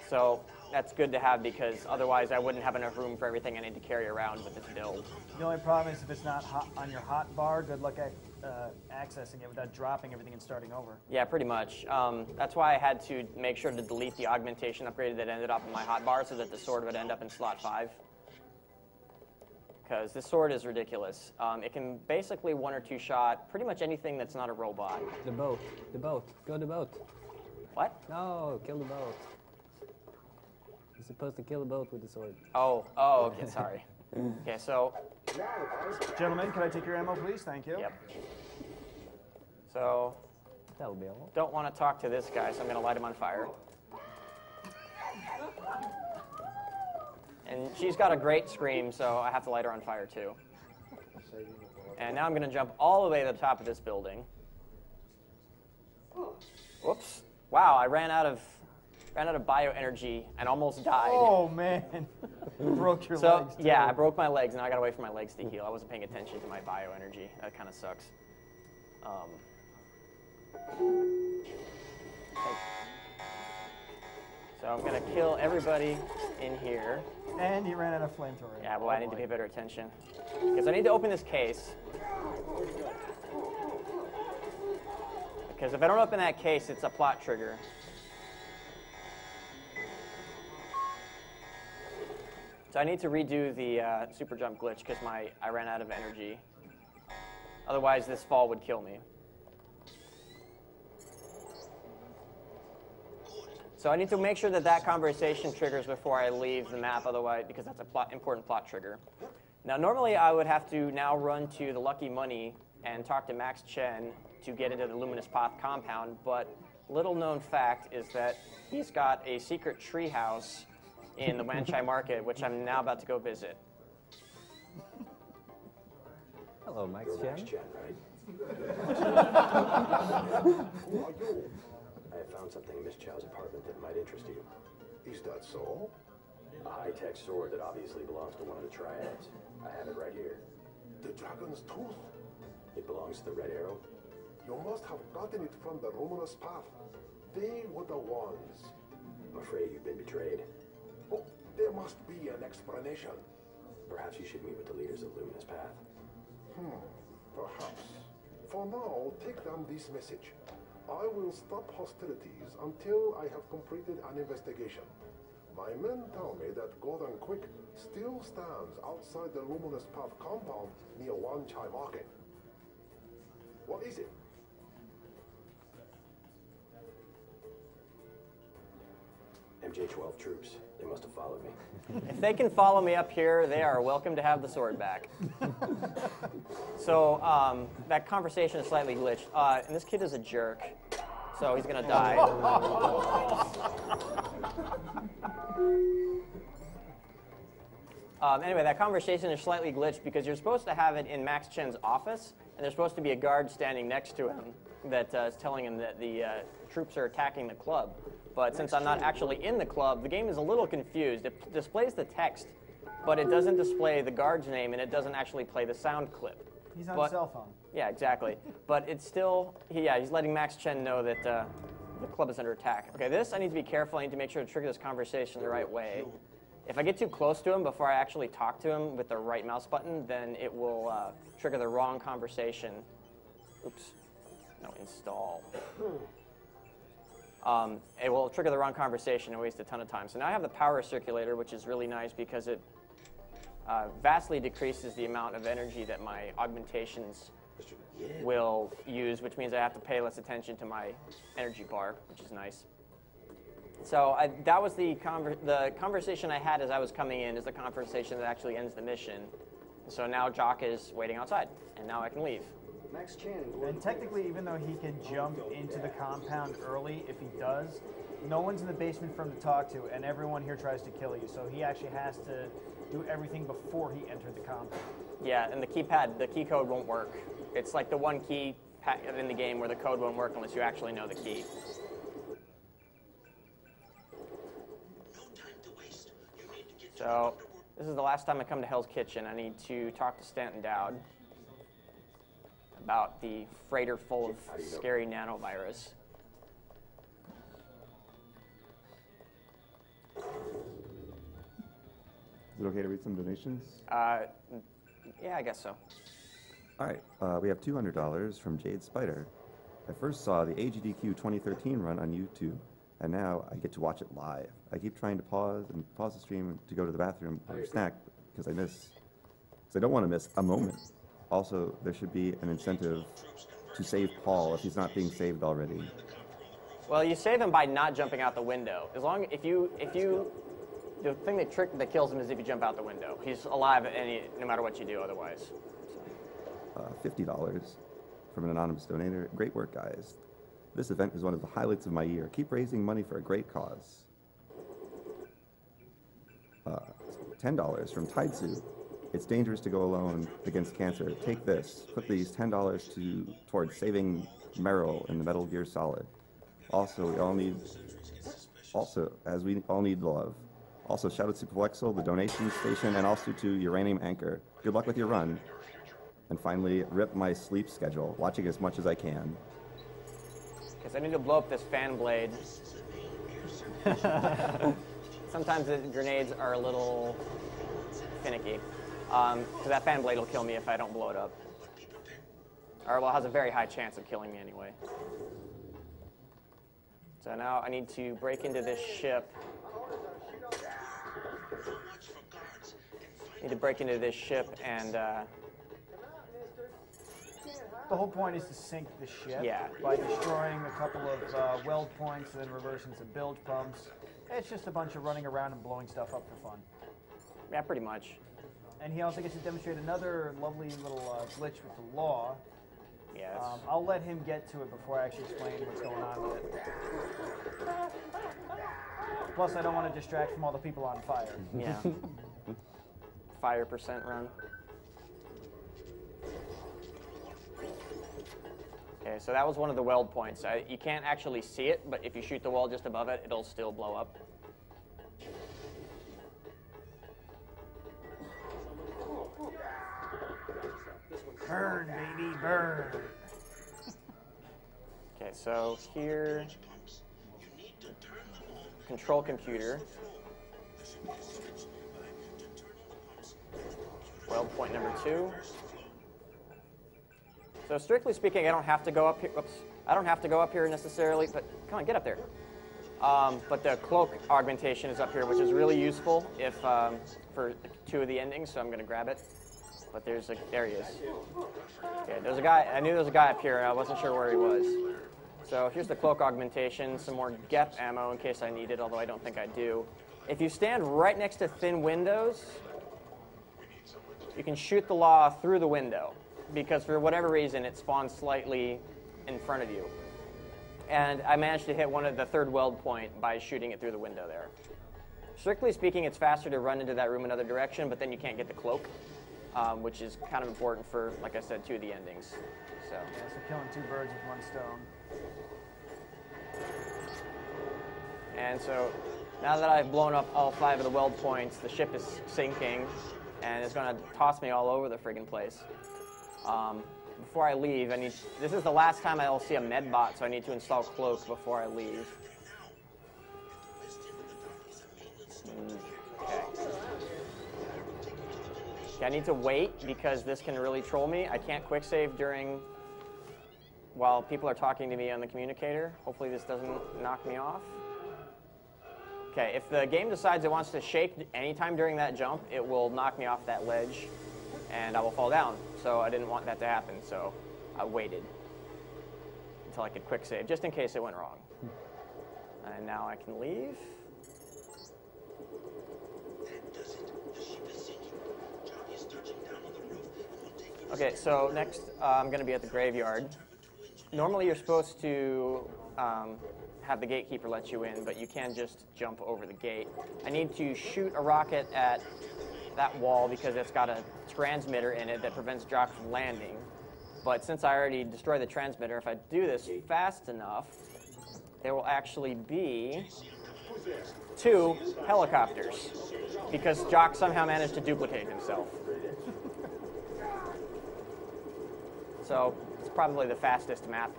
So that's good to have because otherwise I wouldn't have enough room for everything I need to carry around with this build. The only problem is if it's not hot on your hot bar, good luck at accessing it without dropping everything and starting over. Yeah, pretty much. That's why I had to make sure to delete the augmentation upgrade that ended up in my hot bar so that the sword would end up in slot 5. Because this sword is ridiculous. It can basically one or two shot pretty much anything that's not a robot. The boat. The boat. Go the boat. What? No, kill the boat. You're supposed to kill the boat with the sword. Oh, okay, sorry. Okay, so... Gentlemen, can I take your ammo, please? Thank you. Yep. So... That'll be all. Don't want to talk to this guy, so I'm going to light him on fire. And she's got a great scream, so I have to light her on fire too. And now I'm going to jump all the way to the top of this building. Whoops. Wow, I ran out of bioenergy and almost died. Oh, man. Broke your legs, too. Yeah, I broke my legs. Now I got to wait for my legs to heal. I wasn't paying attention to my bioenergy. That kind of sucks. So I'm going to kill everybody in here. And you ran out of flamethrower. Yeah, well, I need to pay better attention. Because I need to open this case. Because if I don't open that case, it's a plot trigger. So I need to redo the super jump glitch because I ran out of energy. Otherwise, this fall would kill me. So I need to make sure that that conversation triggers before I leave the map, otherwise, because that's a important plot trigger. Now, normally I would have to now run to the Lucky Money and talk to Max Chen to get into the Luminous Path compound, but little known fact is that he's got a secret treehouse in the Wanchai Market, which I'm now about to go visit. Hello, Max Chen. I found something in Miss Chow's apartment that might interest you. Is that so? A high-tech sword that obviously belongs to one of the triads. I have it right here. The dragon's tooth? It belongs to the Red Arrow? You must have gotten it from the Luminous Path. They were the ones. I'm afraid you've been betrayed. Oh, there must be an explanation. Perhaps you should meet with the leaders of Luminous Path. Perhaps. For now, take down this message. I will stop hostilities until I have completed an investigation. My men tell me that Gordon Quick still stands outside the Luminous Path compound near Wan Chai Market. What is it? MJ-12 troops. They must have followed me. If they can follow me up here, they are welcome to have the sword back. So that conversation is slightly glitched. And this kid is a jerk, so he's going to die. Anyway, that conversation is slightly glitched because you're supposed to have it in Max Chen's office, and there's supposed to be a guard standing next to him that is telling him that the troops are attacking the club. But since I'm not actually in the club, the game is a little confused. It displays the text, but it doesn't display the guard's name, and it doesn't actually play the sound clip. He's on a cell phone. Yeah, exactly. But it's still, he's letting Max Chen know that the club is under attack. Okay, this I need to be careful. I need to make sure to trigger this conversation the right way. If I get too close to him before I actually talk to him with the right mouse button, then it will trigger the wrong conversation. Oops. No, install. It will trigger the wrong conversation and waste a ton of time. So now I have the power circulator, which is really nice because it vastly decreases the amount of energy that my augmentations will use, which means I have to pay less attention to my energy bar, which is nice. So that was the conversation I had as I was coming in is the conversation that actually ends the mission. So now Jock is waiting outside, and now I can leave. Max Chen. And technically, even though he can jump into the compound early, if he does, no one's in the basement for him to talk to, and everyone here tries to kill you. So he actually has to do everything before he entered the compound. Yeah, and the keypad, the key code won't work. It's like the one key in the game where the code won't work unless you actually know the key. So this is the last time I come to Hell's Kitchen. I need to talk to Stanton Dowd about the freighter full of scary nanovirus. Is it okay to read some donations? Yeah, I guess so. All right, we have $200 from Jade Spider. I first saw the AGDQ 2013 run on YouTube, and now I get to watch it live. I keep trying to pause the stream to go to the bathroom or snack because I don't want to miss a moment. Also, there should be an incentive to save Paul if he's not being saved already. Well, you save him by not jumping out the window. The thing that kills him is if you jump out the window. He's alive no matter what you do otherwise. $50 from an anonymous donator. Great work, guys. This event is one of the highlights of my year. Keep raising money for a great cause. $10 from Taidsu. It's dangerous to go alone against cancer. Take this. Put these $10 towards saving Meryl in the Metal Gear Solid. Also, we all need love. Also, shout out to Superwexel, the donation station, and also to Uranium Anchor. Good luck with your run. And finally, rip my sleep schedule, watching as much as I can. Because I need to blow up this fan blade. Sometimes the grenades are a little finicky. Because that fan blade will kill me if I don't blow it up. Or, well, it has a very high chance of killing me anyway. So now I need to break into this ship. And the whole point is to sink the ship. Yeah. By destroying a couple of weld points and then reversing some bilge pumps. It's just a bunch of running around and blowing stuff up for fun. Yeah, pretty much. And he also gets to demonstrate another lovely little glitch with the law. Yes. I'll let him get to it before I actually explain what's going on with it. Plus, I don't want to distract from all the people on fire. Yeah. Fire percent run. Okay, so that was one of the weld points. You can't actually see it, but if you shoot the wall just above it, it'll still blow up. Burn, baby, burn. Okay, so here, control computer. Weld point number 2. So strictly speaking, I don't have to go up here. Oops, I don't have to go up here necessarily, but come on, get up there. But the cloak augmentation is up here, which is really useful if for 2 of the endings. So I'm going to grab it. But there he is. Okay, there's a guy. I knew there was a guy up here. I wasn't sure where he was. So here's the cloak augmentation. Some more GEP ammo in case I need it, although I don't think I do. If you stand right next to thin windows, you can shoot the law through the window, because for whatever reason it spawns slightly in front of you. And I managed to hit one of the 3rd weld point by shooting it through the window there. Strictly speaking, it's faster to run into that room another direction, but then you can't get the cloak, which is kind of important for, like I said, 2 of the endings. So, yeah, so killing 2 birds with 1 stone. And so now that I've blown up all 5 of the weld points, the ship is sinking, and it's going to toss me all over the friggin' place. Before I leave, this is the last time I'll see a med bot, so I need to install cloak before I leave. Okay. I need to wait because this can really troll me. I can't quick save while people are talking to me on the communicator. Hopefully this doesn't knock me off. Okay, if the game decides it wants to shake anytime during that jump, it will knock me off that ledge and I will fall down. So I didn't want that to happen, so I waited until I could quick save, just in case it went wrong. And now I can leave. Okay, so next I'm going to be at the graveyard. Normally you're supposed to have the gatekeeper let you in, but you can just jump over the gate. I need to shoot a rocket at that wall because it's got a transmitter in it that prevents Jock from landing. But since I already destroyed the transmitter, if I do this fast enough, there will actually be 2 helicopters because Jock somehow managed to duplicate himself. So it's probably the fastest map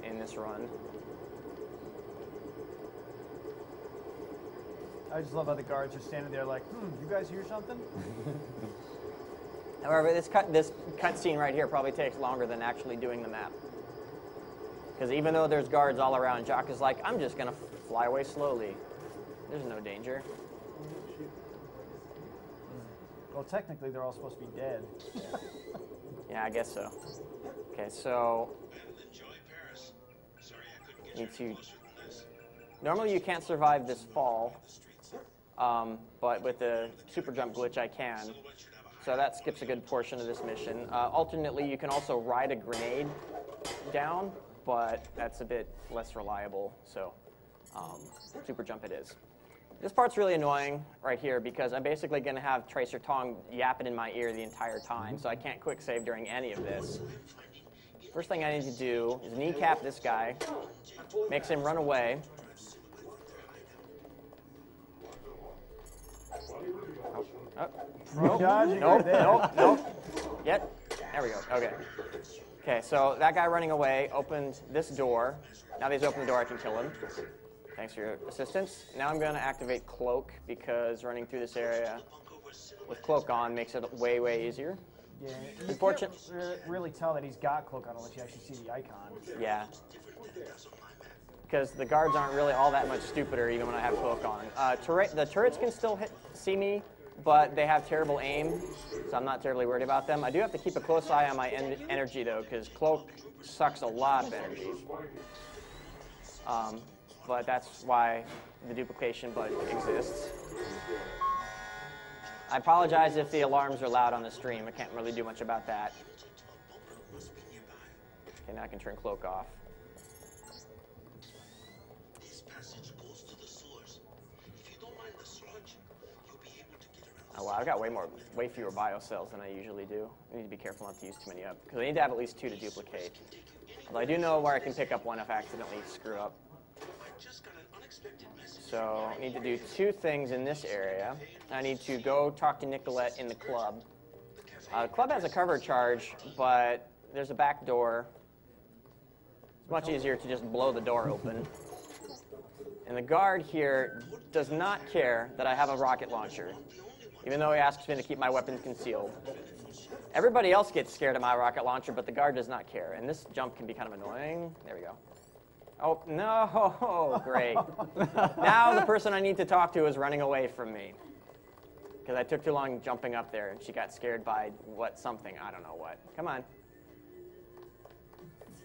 in this run. I just love how the guards are standing there like, you guys hear something? However, this cutscene right here probably takes longer than actually doing the map. Because even though there's guards all around, Jock is like, I'm just going to fly away slowly. There's no danger. Well, technically, they're all supposed to be dead. Yeah, I guess so. Okay, so normally you can't survive this fall, but with the super jump glitch I can. So that skips a good portion of this mission. Alternately, you can also ride a grenade down, but that's a bit less reliable. So super jump it is. This part's really annoying right here because I'm basically going to have Tracer Tong yapping in my ear the entire time, so I can't quick save during any of this. First thing I need to do is kneecap this guy, makes him run away. Nope. There we go. Okay. Okay, so that guy running away opened this door. Now that he's opened the door, I can kill him. Thanks for your assistance. Now I'm going to activate Cloak because running through this area with Cloak on makes it way, way easier. Yeah, you can't really tell that he's got Cloak on unless you actually see the icon. Yeah. Because the guards aren't really all that much stupider even when I have Cloak on. The turrets can still see me, but they have terrible aim, so I'm not terribly worried about them. I do have to keep a close eye on my energy, though, because Cloak sucks a lot of energy. But that's why the duplication bug exists. I apologize if the alarms are loud on the stream. I can't really do much about that. Okay, now I can turn Cloak off. Oh wow, I've got way fewer bio cells than I usually do. I need to be careful not to use too many up, because I need to have at least 2 to duplicate. Although I do know where I can pick up 1 if I accidentally screw up. So I need to do 2 things in this area. I need to go talk to Nicolette in the club. The club has a cover charge, but there's a back door. It's much easier to just blow the door open. And the guard here does not care that I have a rocket launcher, even though he asks me to keep my weapons concealed. Everybody else gets scared of my rocket launcher, but the guard does not care. And this jump can be kind of annoying. There we go. Oh, no, great. Now the person I need to talk to is running away from me. Because I took too long jumping up there, and she got scared by something, I don't know what. Come on.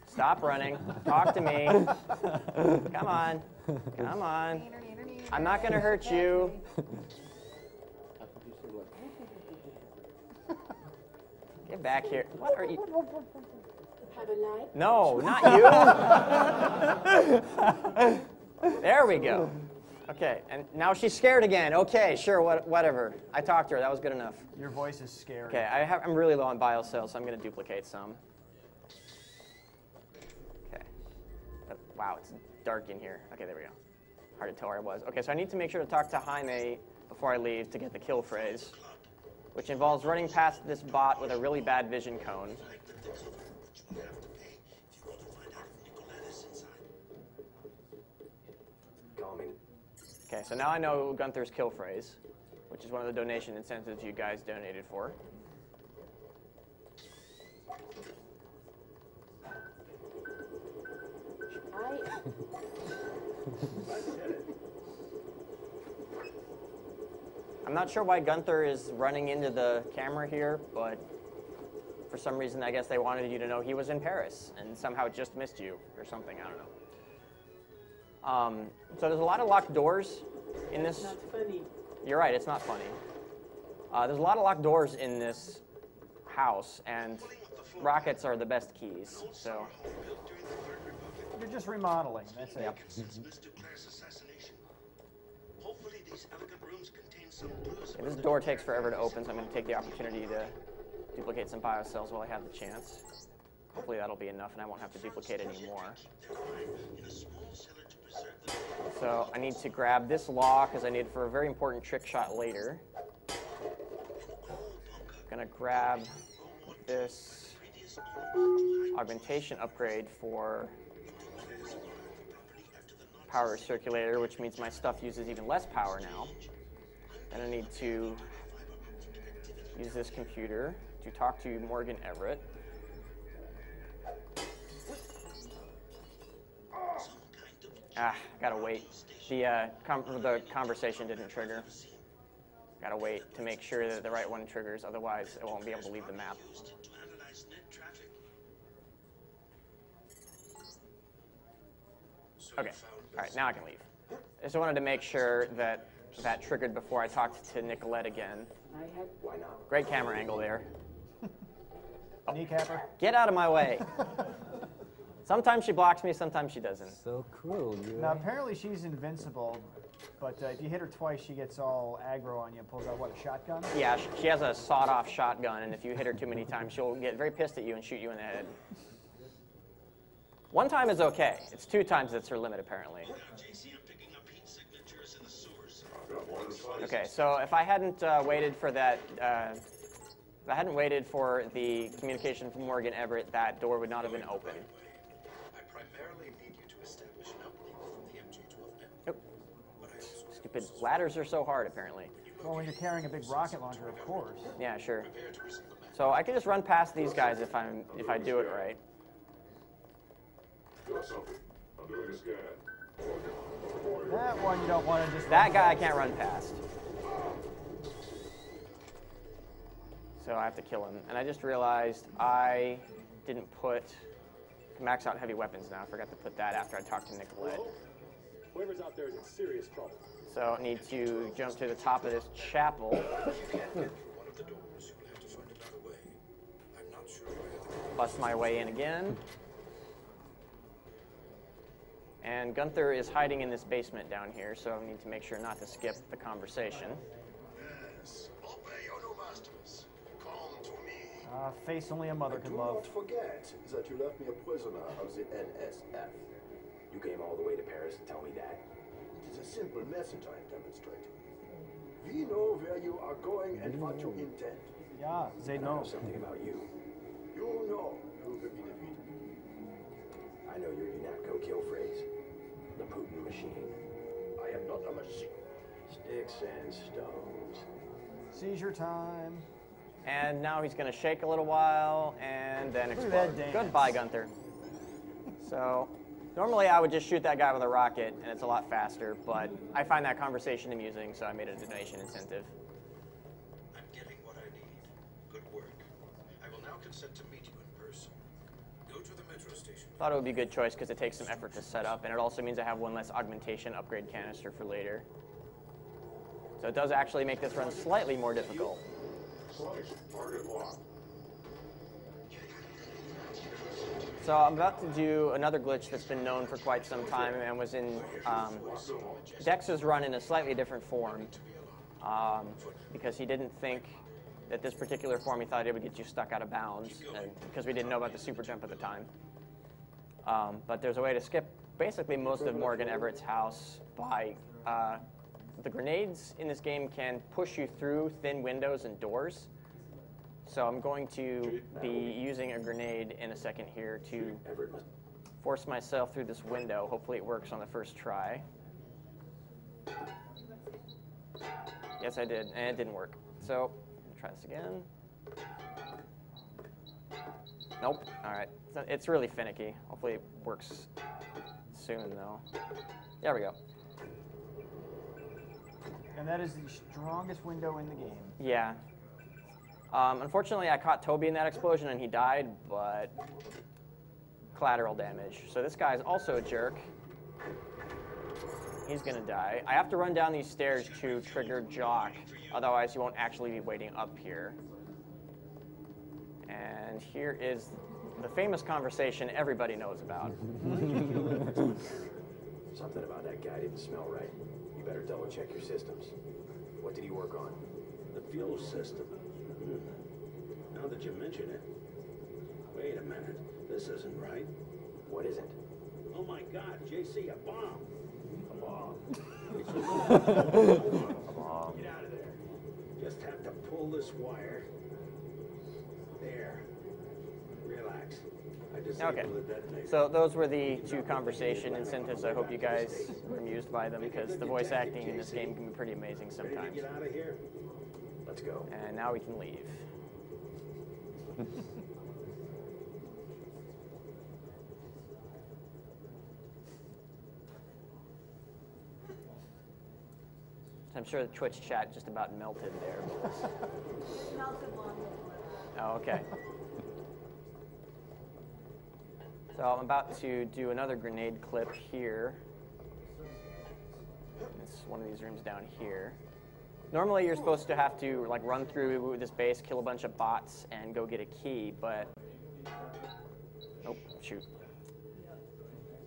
Stop running. Talk to me. Come on. Come on. I'm not going to hurt you. Get back here. What are you? Have a light? No, not you. There we go. Okay, and now she's scared again. Okay, sure, whatever. I talked to her. That was good enough. Your voice is scary. Okay, I'm really low on bio cells, so I'm going to duplicate some. Okay. Wow, it's dark in here. Okay, there we go. Hard to tell where I was. Okay, so I need to make sure to talk to Jaime before I leave to get the kill phrase, which involves running past this bot with a really bad vision cone. Okay, so now I know Gunther's kill phrase, which is one of the donation incentives you guys donated for. I'm not sure why Gunther is running into the camera here, but for some reason I guess they wanted you to know he was in Paris and somehow just missed you or something, I don't know. So there's a lot of locked doors in this. It's not funny. You're right, it's not funny. There's a lot of locked doors in this house, and rockets are the best keys. So you're just remodeling. That's it. Yep. Okay, this door takes forever to open, so I'm going to take the opportunity to duplicate some biocells while I have the chance. Hopefully that'll be enough, and I won't have to duplicate any more. So I need to grab this law because I need it for a very important trick shot later. I'm going to grab this augmentation upgrade for power circulator, which means my stuff uses even less power now. Then I need to use this computer to talk to Morgan Everett. Gotta wait. The conversation didn't trigger. Gotta wait to make sure that the right one triggers, otherwise it won't be able to leave the map. Okay, alright, now I can leave. I just wanted to make sure that that triggered before I talked to Nicolette again. Why not? Great camera angle there. Oh. Kneecapper. Get out of my way. Sometimes she blocks me, sometimes she doesn't. So cruel, you. Now, apparently she's invincible, but if you hit her twice, she gets all aggro on you and pulls out, what, a shotgun? Yeah, she has a sawed-off shotgun, and if you hit her too many times, she'll get very pissed at you and shoot you in the head. One time is okay. It's 2 times that's her limit, apparently. Okay, so if I hadn't waited for that, if I hadn't waited for the communication from Morgan Everett, that door would not have been open. Nope. Stupid ladders are so hard, apparently. Well, when you're carrying a big rocket launcher, of course. Yeah, sure. So I can just run past these guys if I do it right. That one you don't want to just. That guy I can't run past. So I have to kill him. And I just realized I didn't put max out heavy weapons now. I forgot to put that after I talked to Nicolette. Whoever's out there is in serious trouble. So I need to jump to the top of this chapel. Bust my way in again. And Gunther is hiding in this basement down here, so I need to make sure not to skip the conversation. Yes, obey your new masters. Come to me. Face only a mother can Do love. not forget that you left me a prisoner of the NSF. You came all the way to Paris to tell me that? It is a simple message I am demonstrating. We know where you are going and what you intend. Yeah, they I know. something about you. You know who could be defeated. I know your UNATCO kill phrase. The Putin machine. I am not a machine. Sticks and stones. Seizure time. And now he's going to shake a little while and then Look at explode. that dance. Goodbye, Gunther. So, normally I would just shoot that guy with a rocket, and it's a lot faster, but I find that conversation amusing, so I made a donation incentive. I'm getting what I need. Good work. I will now consent to meet you in person. Go to the metro station. Thought it would be a good choice because it takes some effort to set up, and it also means I have one less augmentation upgrade canister for later. So it does actually make this run slightly more difficult. So I'm about to do another glitch that's been known for quite some time and was in Dex's run in a slightly different form because he didn't think that this particular form, he thought it would get you stuck out of bounds because we didn't know about the super jump at the time. But there's a way to skip basically most of Morgan Everett's house by the grenades in this game can push you through thin windows and doors. So I'm going to be using a grenade in a second here to force myself through this window. Hopefully it works on the first try. Yes, I did, and it didn't work. So try this again. Nope. All right. It's really finicky. Hopefully it works soon, though. There we go. And that is the strongest window in the game. Yeah. Unfortunately, I caught Toby in that explosion, and he died, but collateral damage. So this guy is also a jerk. He's going to die. I have to run down these stairs to trigger Jock, otherwise you won't actually be waiting up here. And here is the famous conversation everybody knows about. Something about that guy didn't smell right. You better double check your systems. What did he work on? The fuel system. Now that you mention it. Wait a minute. This isn't right. What isn't? Oh my God, JC, a bomb. A bomb. Get out of there. Just have to pull this wire. There. Relax. I disabled Okay. the detonator. So those were the two conversation incentives. I hope you guys were amused by them because the voice acting in this game can be pretty amazing sometimes. Get out of here. Let's go. And now we can leave. I'm sure the Twitch chat just about melted there. Oh, okay. So I'm about to do another grenade clip here. It's one of these rooms down here. Normally you're supposed to have to like run through this base, kill a bunch of bots, and go get a key, but oh shoot.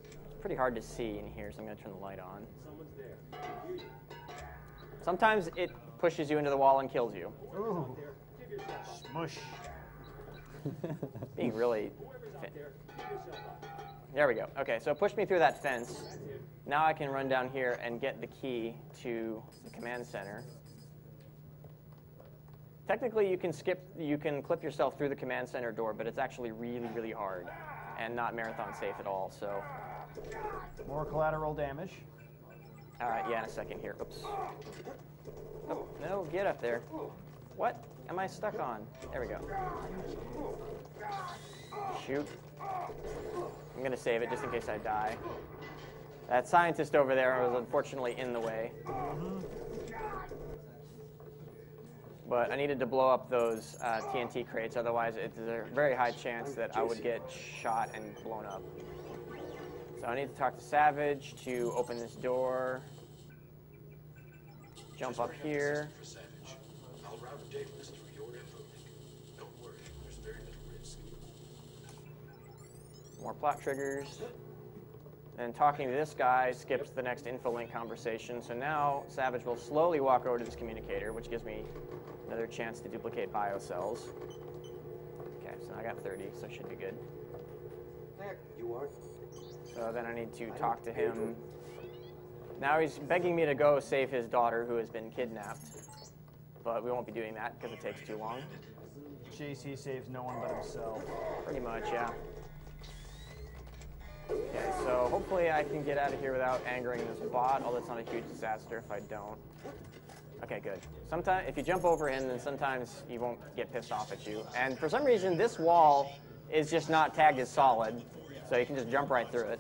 It's pretty hard to see in here, so I'm gonna turn the light on. Someone's there. Sometimes it pushes you into the wall and kills you. Ooh. Smush. Being really there we go. Okay, so it pushed me through that fence. Now I can run down here and get the key to the command center. Technically, you can clip yourself through the command center door, but it's actually really, really hard and not marathon safe at all. So, More collateral damage. yeah, in a second here. Oops. Oh, no, get up there. What am I stuck on? There we go. Shoot. I'm going to save it just in case I die. That scientist over there was unfortunately in the way. But I needed to blow up those TNT crates, otherwise it's a very high chance that I would get shot and blown up. So I need to talk to Savage to open this door. Jump up here. I'll route a data list through your info link. Don't worry, there's very little risk. More plot triggers. Then talking to this guy skips the next infolink conversation. So now Savage will slowly walk over to this communicator, which gives me another chance to duplicate biocells. Okay, so I got 30, so it should be good. You are? So then I need to talk to him. Now he's begging me to go save his daughter who has been kidnapped. But we won't be doing that because it takes too long. JC saves no one but himself. Pretty much, yeah. Okay, so hopefully I can get out of here without angering this bot, although it's not a huge disaster if I don't. Okay, good. Sometimes, if you jump over him, then sometimes he won't get pissed off at you. And for some reason, this wall is just not tagged as solid, so you can just jump right through it.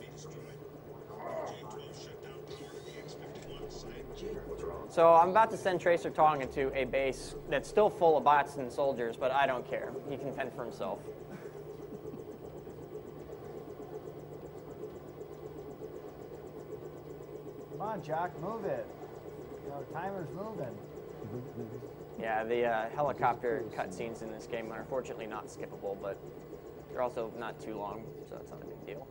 So I'm about to send Tracer Tong into a base that's still full of bots and soldiers, but I don't care. He can fend for himself. Come on, Jock, move it. You know, the timer's moving. Yeah, the helicopter cutscenes in this game are unfortunately not skippable, but they're also not too long, so that's not a big deal.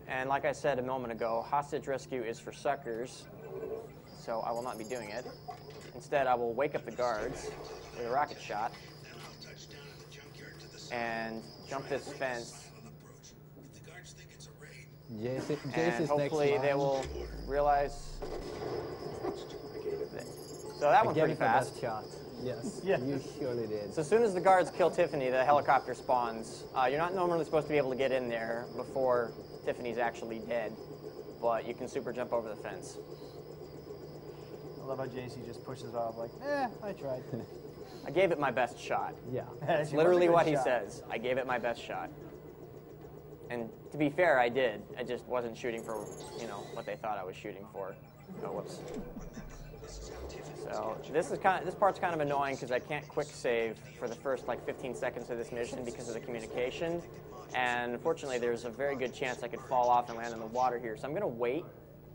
And like I said a moment ago, hostage rescue is for suckers, so I will not be doing it. Instead, I will wake up the guards with a rocket shot and jump this fence. Jace And hopefully they will realize. So that one's pretty fast. Best shot. Yes, Yeah. you surely did. So as soon as the guards kill Tiffany, the helicopter spawns. You're not normally supposed to be able to get in there before Tiffany's actually dead, but you can super jump over the fence. I love how JC just pushes off like, I tried. I gave it my best shot. Yeah. That's literally what he says. I gave it my best shot. And to be fair, I did. I just wasn't shooting for, you know, what they thought I was shooting for. Oh, whoops. So this part's kind of annoying because I can't quick save for the first like 15 seconds of this mission because of the communication. And unfortunately, there's a very good chance I could fall off and land in the water here. So I'm going to wait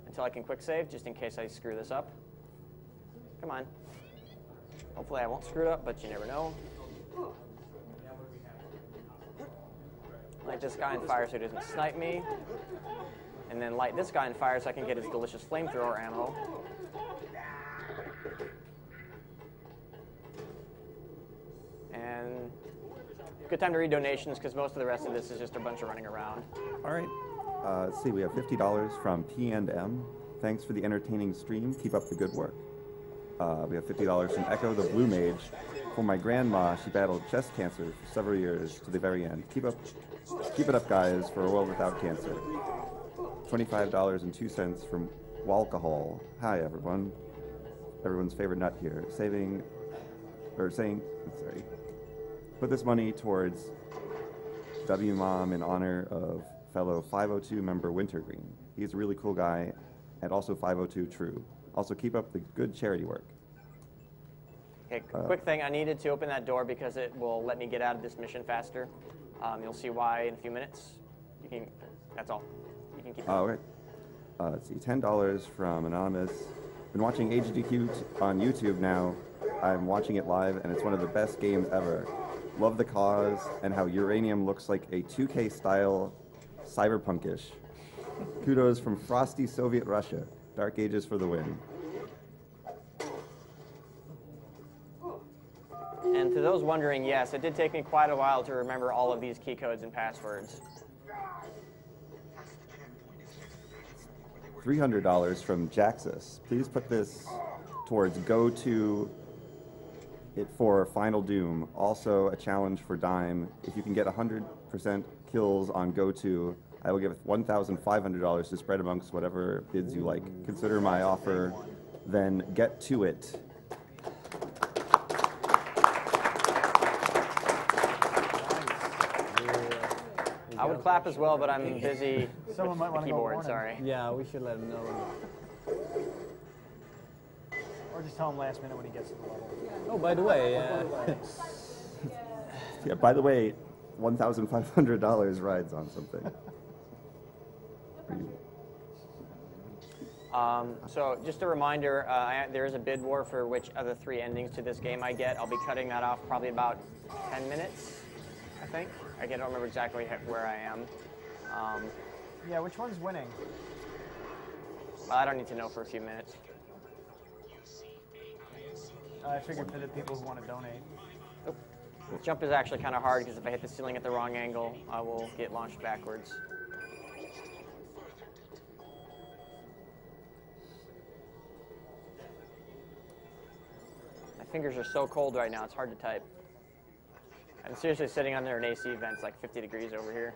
until I can quick save just in case I screw this up. Come on. Hopefully I won't screw it up, but you never know. Light this guy on fire so he doesn't snipe me. And then light this guy on fire so I can get his delicious flamethrower ammo. And good time to read donations because most of the rest of this is just a bunch of running around. All right. Let's see, we have $50 from P&M. Thanks for the entertaining stream. Keep up the good work. We have $50 from Echo the Blue Mage. For my grandma, she battled chest cancer for several years to the very end. Keep it up, guys, for a world without cancer. $25.02 from Walcohol. Hi, everyone. Everyone's favorite nut here. Put this money towards W-Mom in honor of fellow 502 member Wintergreen. He's a really cool guy, and also 502 True. Also, keep up the good charity work. Okay, quick thing, I needed to open that door because it will let me get out of this mission faster. You'll see why in a few minutes. That's all. You can keep Okay. Let's see, $10 from Anonymous. Been watching HDQ on YouTube now. I'm watching it live, and it's one of the best games ever. Love the cause and how uranium looks like a 2K style cyberpunkish. Kudos from frosty Soviet Russia. Dark Ages for the win. And to those wondering, yes, it did take me quite a while to remember all of these key codes and passwords. $300 from Jaxus. Please put this towards go to it for Final Doom. Also a challenge for Dime. If you can get 100% kills on go to, I will give $1,500 to spread amongst whatever bids you like. Consider my offer, then get to it. I would clap as well, but I'm busy Someone might with want the to go keyboard, warning. sorry. Yeah, we should let him know. Or just tell him last minute when he gets to the level. Oh, by the way, Yeah, by the way, $1,500 rides on something. So just a reminder, there is a bid war for which of the 3 endings to this game I get. I'll be cutting that off probably about 10 minutes, I think. I don't remember exactly where I am. Yeah, which one's winning? I don't need to know for a few minutes. I figured for the people who want to donate. Oh. Jump is actually kind of hard because if I hit the ceiling at the wrong angle, I will get launched backwards. My fingers are so cold right now, it's hard to type. I'm seriously sitting under an AC vent, like 50 degrees over here.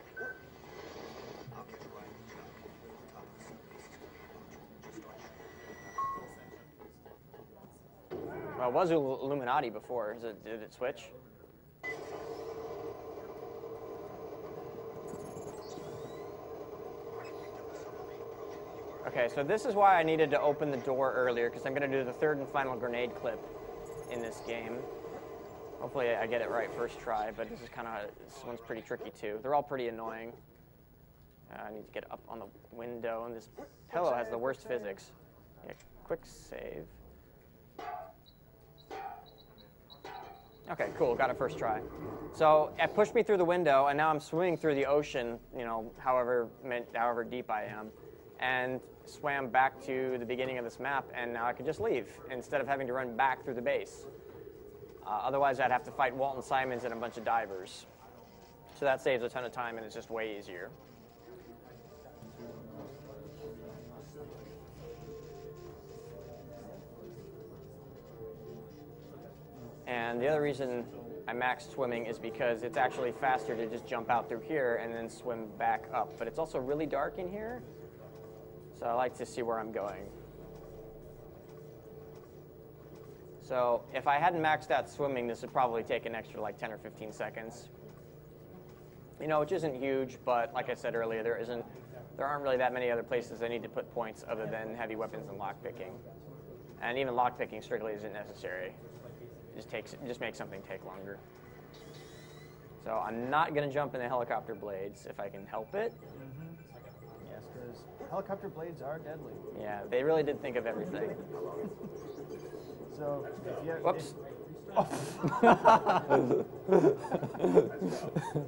Well, it was Illuminati before. Did it switch? Okay, so this is why I needed to open the door earlier, because I'm going to do the third and final grenade clip in this game. Hopefully I get it right first try, but this one's pretty tricky too. They're all pretty annoying. I need to get up on the window, and this pillow has the worst physics. Yeah, quick save. Okay, cool, got it first try. So it pushed me through the window, and now I'm swimming through the ocean, you know, however deep I am, and swam back to the beginning of this map, and now I can just leave instead of having to run back through the base. Otherwise, I'd have to fight Walton Simons and a bunch of divers. So that saves a ton of time, and it's just way easier. And the other reason I maxed swimming is because it's actually faster to just jump out through here and then swim back up. But it's also really dark in here, so I like to see where I'm going. So if I hadn't maxed out swimming, this would probably take an extra like 10 or 15 seconds. You know, which isn't huge, but like I said earlier, there aren't really that many other places I need to put points other than heavy weapons and lockpicking. And even lockpicking strictly isn't necessary. It just makes something take longer. So I'm not going to jump in the helicopter blades if I can help it. Mm-hmm. Yes, because helicopter blades are deadly. Yeah, they really did think of everything. So, whoops.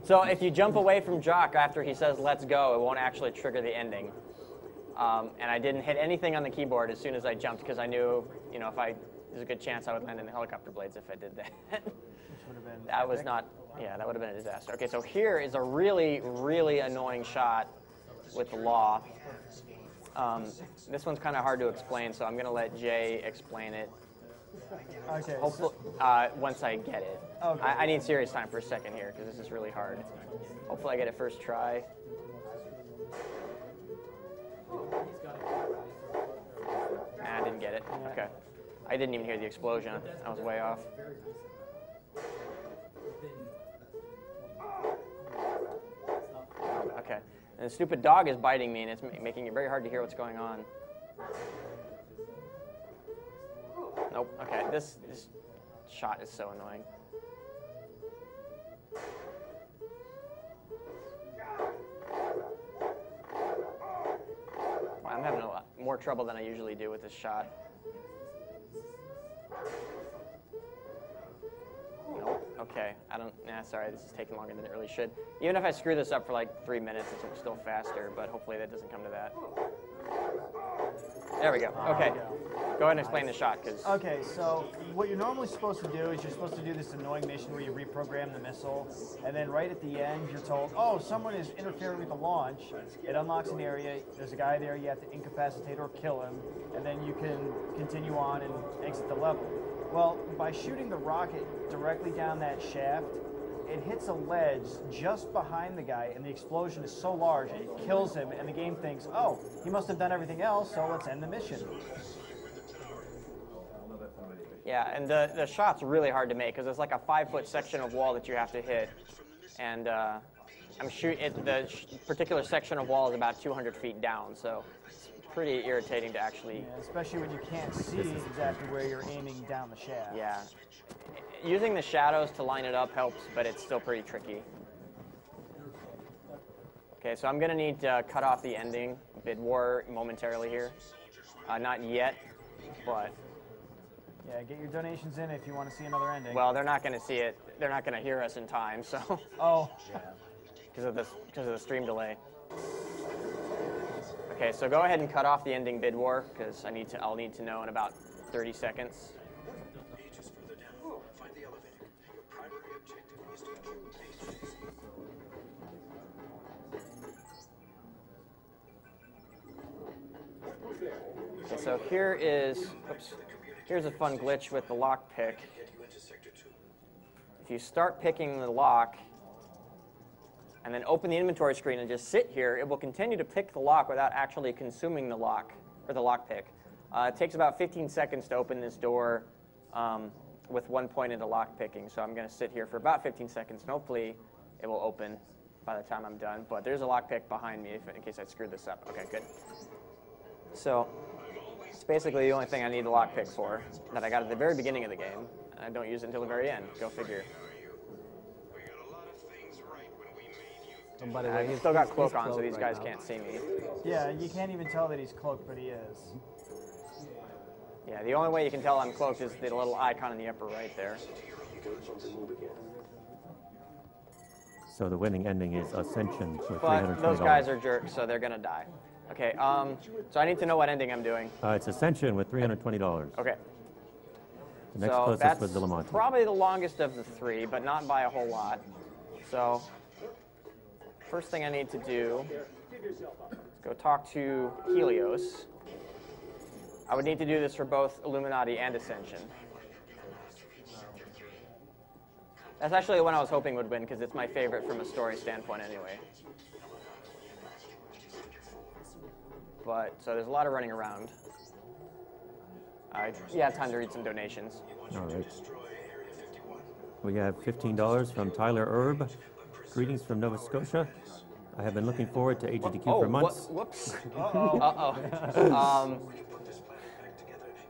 So if you jump away from Jock after he says let's go, it won't actually trigger the ending. And I didn't hit anything on the keyboard as soon as I jumped because I knew, you know, there's a good chance I would land in the helicopter blades if I did that. That was not, yeah, that would have been a disaster. Okay, so here is a really, really annoying shot with the law. This one's kind of hard to explain, so I'm going to let Jay explain it. Okay. Hopefully, once I get it. Okay. I need serious time for a second here because this is really hard. Hopefully I get it first try. I didn't get it. Okay. I didn't even hear the explosion. I was way off. Okay. And the stupid dog is biting me, and it's making it very hard to hear what's going on. Nope. Okay. This shot is so annoying. Wow, I'm having a lot more trouble than I usually do with this shot. Nope. Okay. Sorry, this is taking longer than it really should. Even if I screw this up for like 3 minutes, it's still faster, but hopefully that doesn't come to that. There we go. Okay. Go ahead and explain the shot, because... Okay, so what you're normally supposed to do is you're supposed to do this annoying mission where you reprogram the missile, and then right at the end you're told, oh, someone is interfering with the launch. It unlocks an area, there's a guy there, you have to incapacitate or kill him, and then you can continue on and exit the level. Well, by shooting the rocket directly down that shaft, it hits a ledge just behind the guy, and the explosion is so large it kills him, and the game thinks, oh, he must have done everything else, so let's end the mission. Yeah, and the shot's really hard to make because it's like a 5-foot section of wall that you have to hit, and the particular section of wall is about 200 feet down, so it's pretty irritating to actually. Yeah, especially when you can't see exactly where you're aiming down the shaft. Yeah, using the shadows to line it up helps, but it's still pretty tricky. Okay, so I'm gonna need to cut off the ending bid war momentarily here. Not yet, but. Yeah, get your donations in if you want to see another ending. Well, they're not going to see it. They're not going to hear us in time, so. Oh. Because of the stream delay. Okay, so go ahead and cut off the ending bid war because I'll need to know in about 30 seconds. Okay, so here's a fun glitch with the lockpick. if you start picking the lock and then open the inventory screen and just sit here, it will continue to pick the lock without actually consuming the lock, or the lock pick. It takes about 15 seconds to open this door with 1 point into lock picking. So I'm going to sit here for about 15 seconds, and hopefully it will open by the time I'm done. But there's a lock pick behind me in case I screwed this up. Okay, good. So it's basically the only thing I need the lock pick for that I got at the very beginning of the game. And I don't use it until the very end. Go figure. Oh, by the way, I've still got cloak on, so these guys can't see me. Yeah, you can't even tell that he's cloaked, but he is. Yeah, the only way you can tell I'm cloaked is the little icon in the upper right there. So the winning ending is Ascension for $320. But those guys are jerks, so they're going to die. Okay, so I need to know what ending I'm doing. It's Ascension with $320. Okay. The next So closest that's was Villamonte. probably the longest of the three, but not by a whole lot. So first thing I need to do is go talk to Helios. I would need to do this for both Illuminati and Ascension. That's actually the one I was hoping would win, because it's my favorite from a story standpoint anyway. But, so there's a lot of running around. Yeah, time to read some donations. All right. We have $15 from Tyler Erb. Greetings from Nova Scotia. I have been looking forward to AGDQ for months. Whoops. Uh-oh.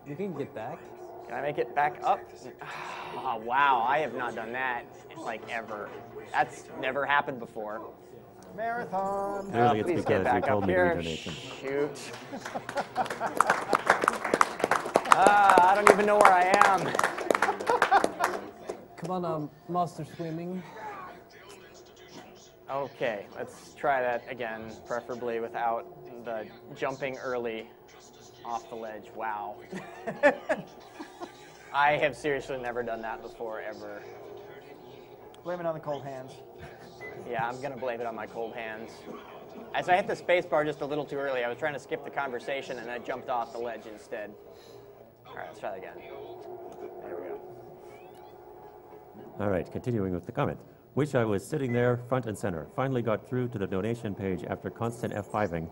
You can get back. Can I make it back up? Oh, wow, I have not done that, like, ever. That's never happened before. Marathon. Clearly it's Please because get back you told up me to here. read donations. Shoot. I don't even know where I am. Come on, master swimming. Okay, let's try that again, preferably without the jumping early off the ledge. Wow. I have seriously never done that before, ever. Blame it on the cold hands. Yeah, I'm going to blame it on my cold hands. As I hit the space bar just a little too early, I was trying to skip the conversation, and I jumped off the ledge instead. All right, let's try that again. There we go. All right, continuing with the comment. Wish I was sitting there front and center. Finally got through to the donation page after constant F5ing.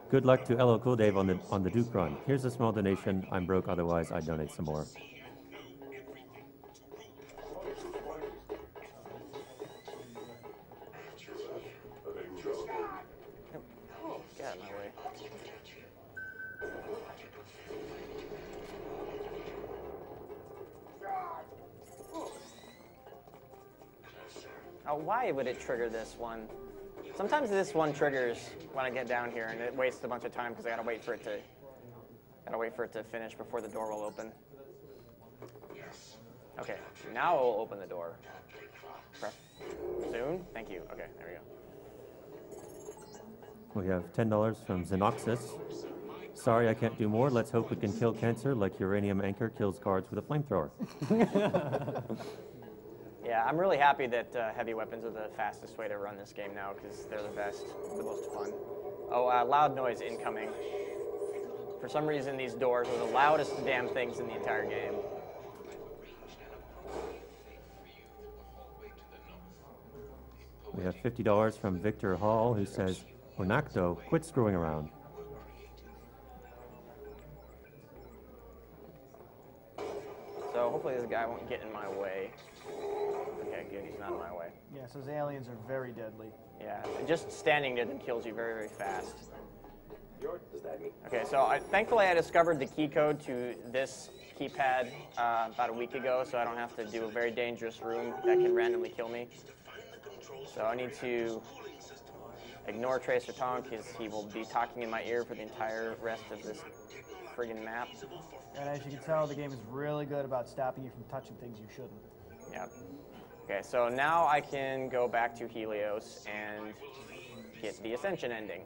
Good luck to LL Cool Dave on the Duke run. Here's a small donation. I'm broke, otherwise I'd donate some more. Get out of my way. Oh, why would it trigger this one? Sometimes this one triggers when I get down here, and it wastes a bunch of time because I gotta wait for it to finish before the door will open. Okay, now it will open the door. Soon? Thank you. Okay, there we go. We have $10 from Xenoxis. Sorry, I can't do more. Let's hope we can kill cancer like Uranium Anchor kills guards with a flamethrower. Yeah, I'm really happy that heavy weapons are the fastest way to run this game now, because they're the best, the most fun. Oh, loud noise incoming. For some reason, these doors are the loudest damn things in the entire game. We have $50 from Victor Hall, who says, Onacto, quit screwing around. So hopefully this guy won't get in my way. Okay, good, he's not in my way. Yes, those aliens are very deadly. Yeah, and just standing near them kills you very, very fast. Okay, so thankfully I discovered the key code to this keypad about a week ago, so I don't have to do a very dangerous room that can randomly kill me. So I need to ignore Tracer Tonk, because he will be talking in my ear for the entire rest of this friggin' map. And as you can tell, the game is really good about stopping you from touching things you shouldn't. Yep. Okay, so now I can go back to Helios and get the Ascension ending.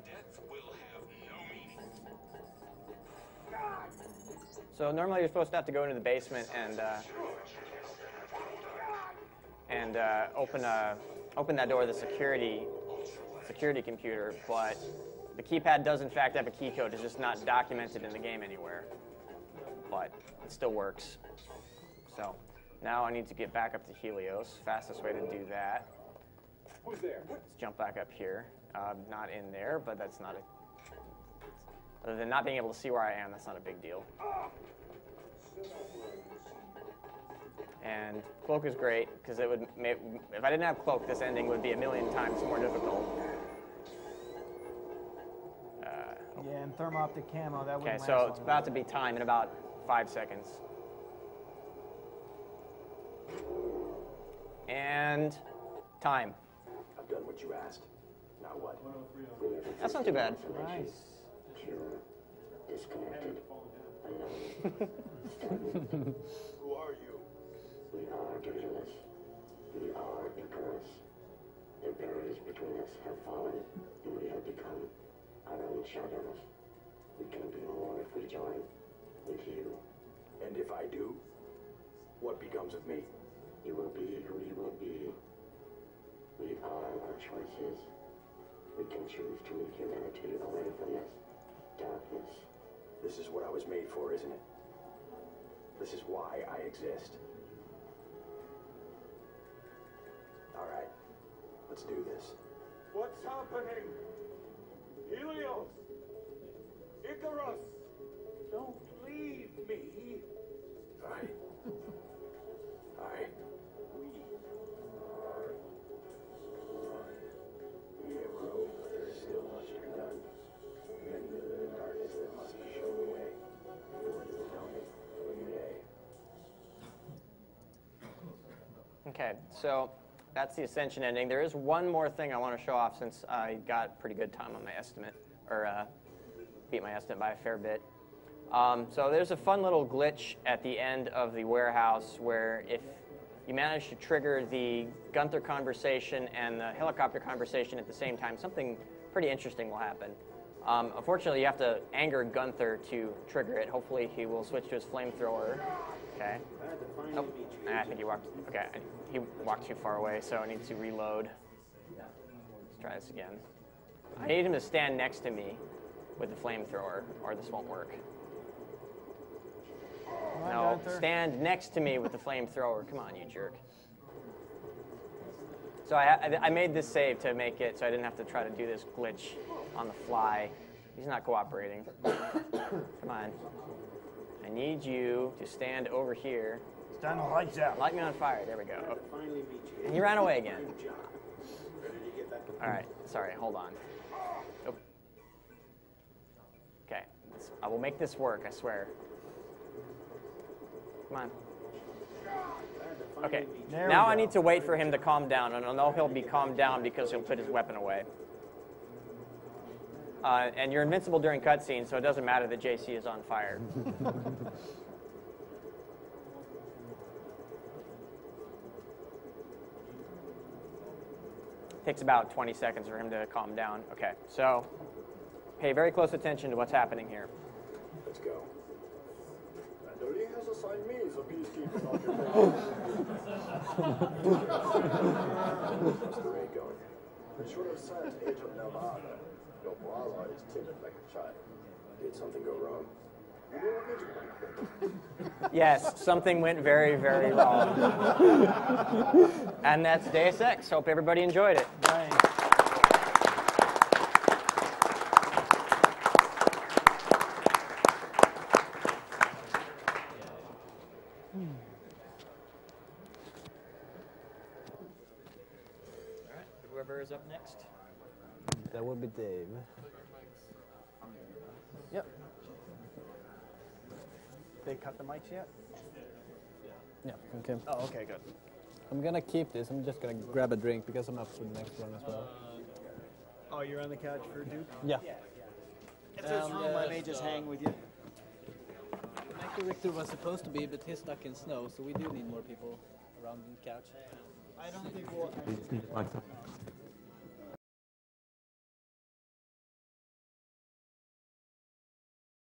So normally you're supposed to have to go into the basement and open that door with the security computer, but the keypad does in fact have a key code. It's just not documented in the game anywhere, but it still works. So Now I need to get back up to Helios. Fastest way to do that. Who's there? Let's jump back up here. Not in there, but that's not a... Other than not being able to see where I am, that's not a big deal. And cloak is great, because it would if I didn't have cloak, this ending would be a million times more difficult. Yeah, and thermoptic camo, that wouldn't Okay, last so long it's enough. about to be time in about 5 seconds. And time. I've done what you asked. Now what? That's not too bad. Nice. Disconnected. Who are you? We are Deus. We are Icarus. The barriers between us have fallen, and we have become our own shadows. We can be more if we join with you. And if I do, what becomes of me? You will be who you will be. We are our choices. We can choose to lead humanity away from this darkness. This is what I was made for, isn't it? This is why I exist. All right, let's do this. What's happening? Helios! Icarus! Don't leave me! All right. All right. We have room, but there is still much to be done. Many live in darkness that must be shown the way. Lord is coming for you today. Okay, so that's the Ascension ending. There is one more thing I want to show off since I got pretty good time on my estimate, or beat my estimate by a fair bit. So there's a fun little glitch at the end of the warehouse where if you manage to trigger the Gunther conversation and the helicopter conversation at the same time, something pretty interesting will happen. Unfortunately, you have to anger Gunther to trigger it. Hopefully, he will switch to his flamethrower. Okay. Oh, I think he walked. Okay, he walked too far away, so I need to reload. Let's try this again. I need him to stand next to me with the flamethrower, or this won't work. No, stand next to me with the flamethrower. Come on, you jerk. So I made this save to make it so I didn't have to try to do this glitch on the fly. He's not cooperating. Come on. I need you to stand over here. Stand right there. Light me on fire. There we go. Oh. And he ran away again. All right. Sorry. Hold on. Oh. Okay. I will make this work, I swear. Come on. Okay. Now I need to wait for him to calm down, and I know he'll be calmed down because he'll put his weapon away. And you're invincible during cutscenes, so it doesn't matter that JC is on fire. Takes about 20 seconds for him to calm down. Okay, so pay very close attention to what's happening here. Let's go. Vandali has assigned me as a peacekeeping occupation. How's the raid going? I should have sent Agent Nevada. Your brother is timid like a child. Did something go wrong? Yes, something went very, very wrong. And that's Deus Ex. Hope everybody enjoyed it. Right. All right, whoever is up next. That would be Dave. Yep. They cut the mics yet? Yeah, okay. Oh, okay, good. I'm gonna keep this. I'm just gonna grab a drink because I'm up for the next one as well. Oh, you're on the couch for Duke? Yeah. If there's room, I may just hang with you. Michael Richter was supposed to be, but he's stuck in snow, so we do need more people around the couch. I don't think we'll... We just need to find something.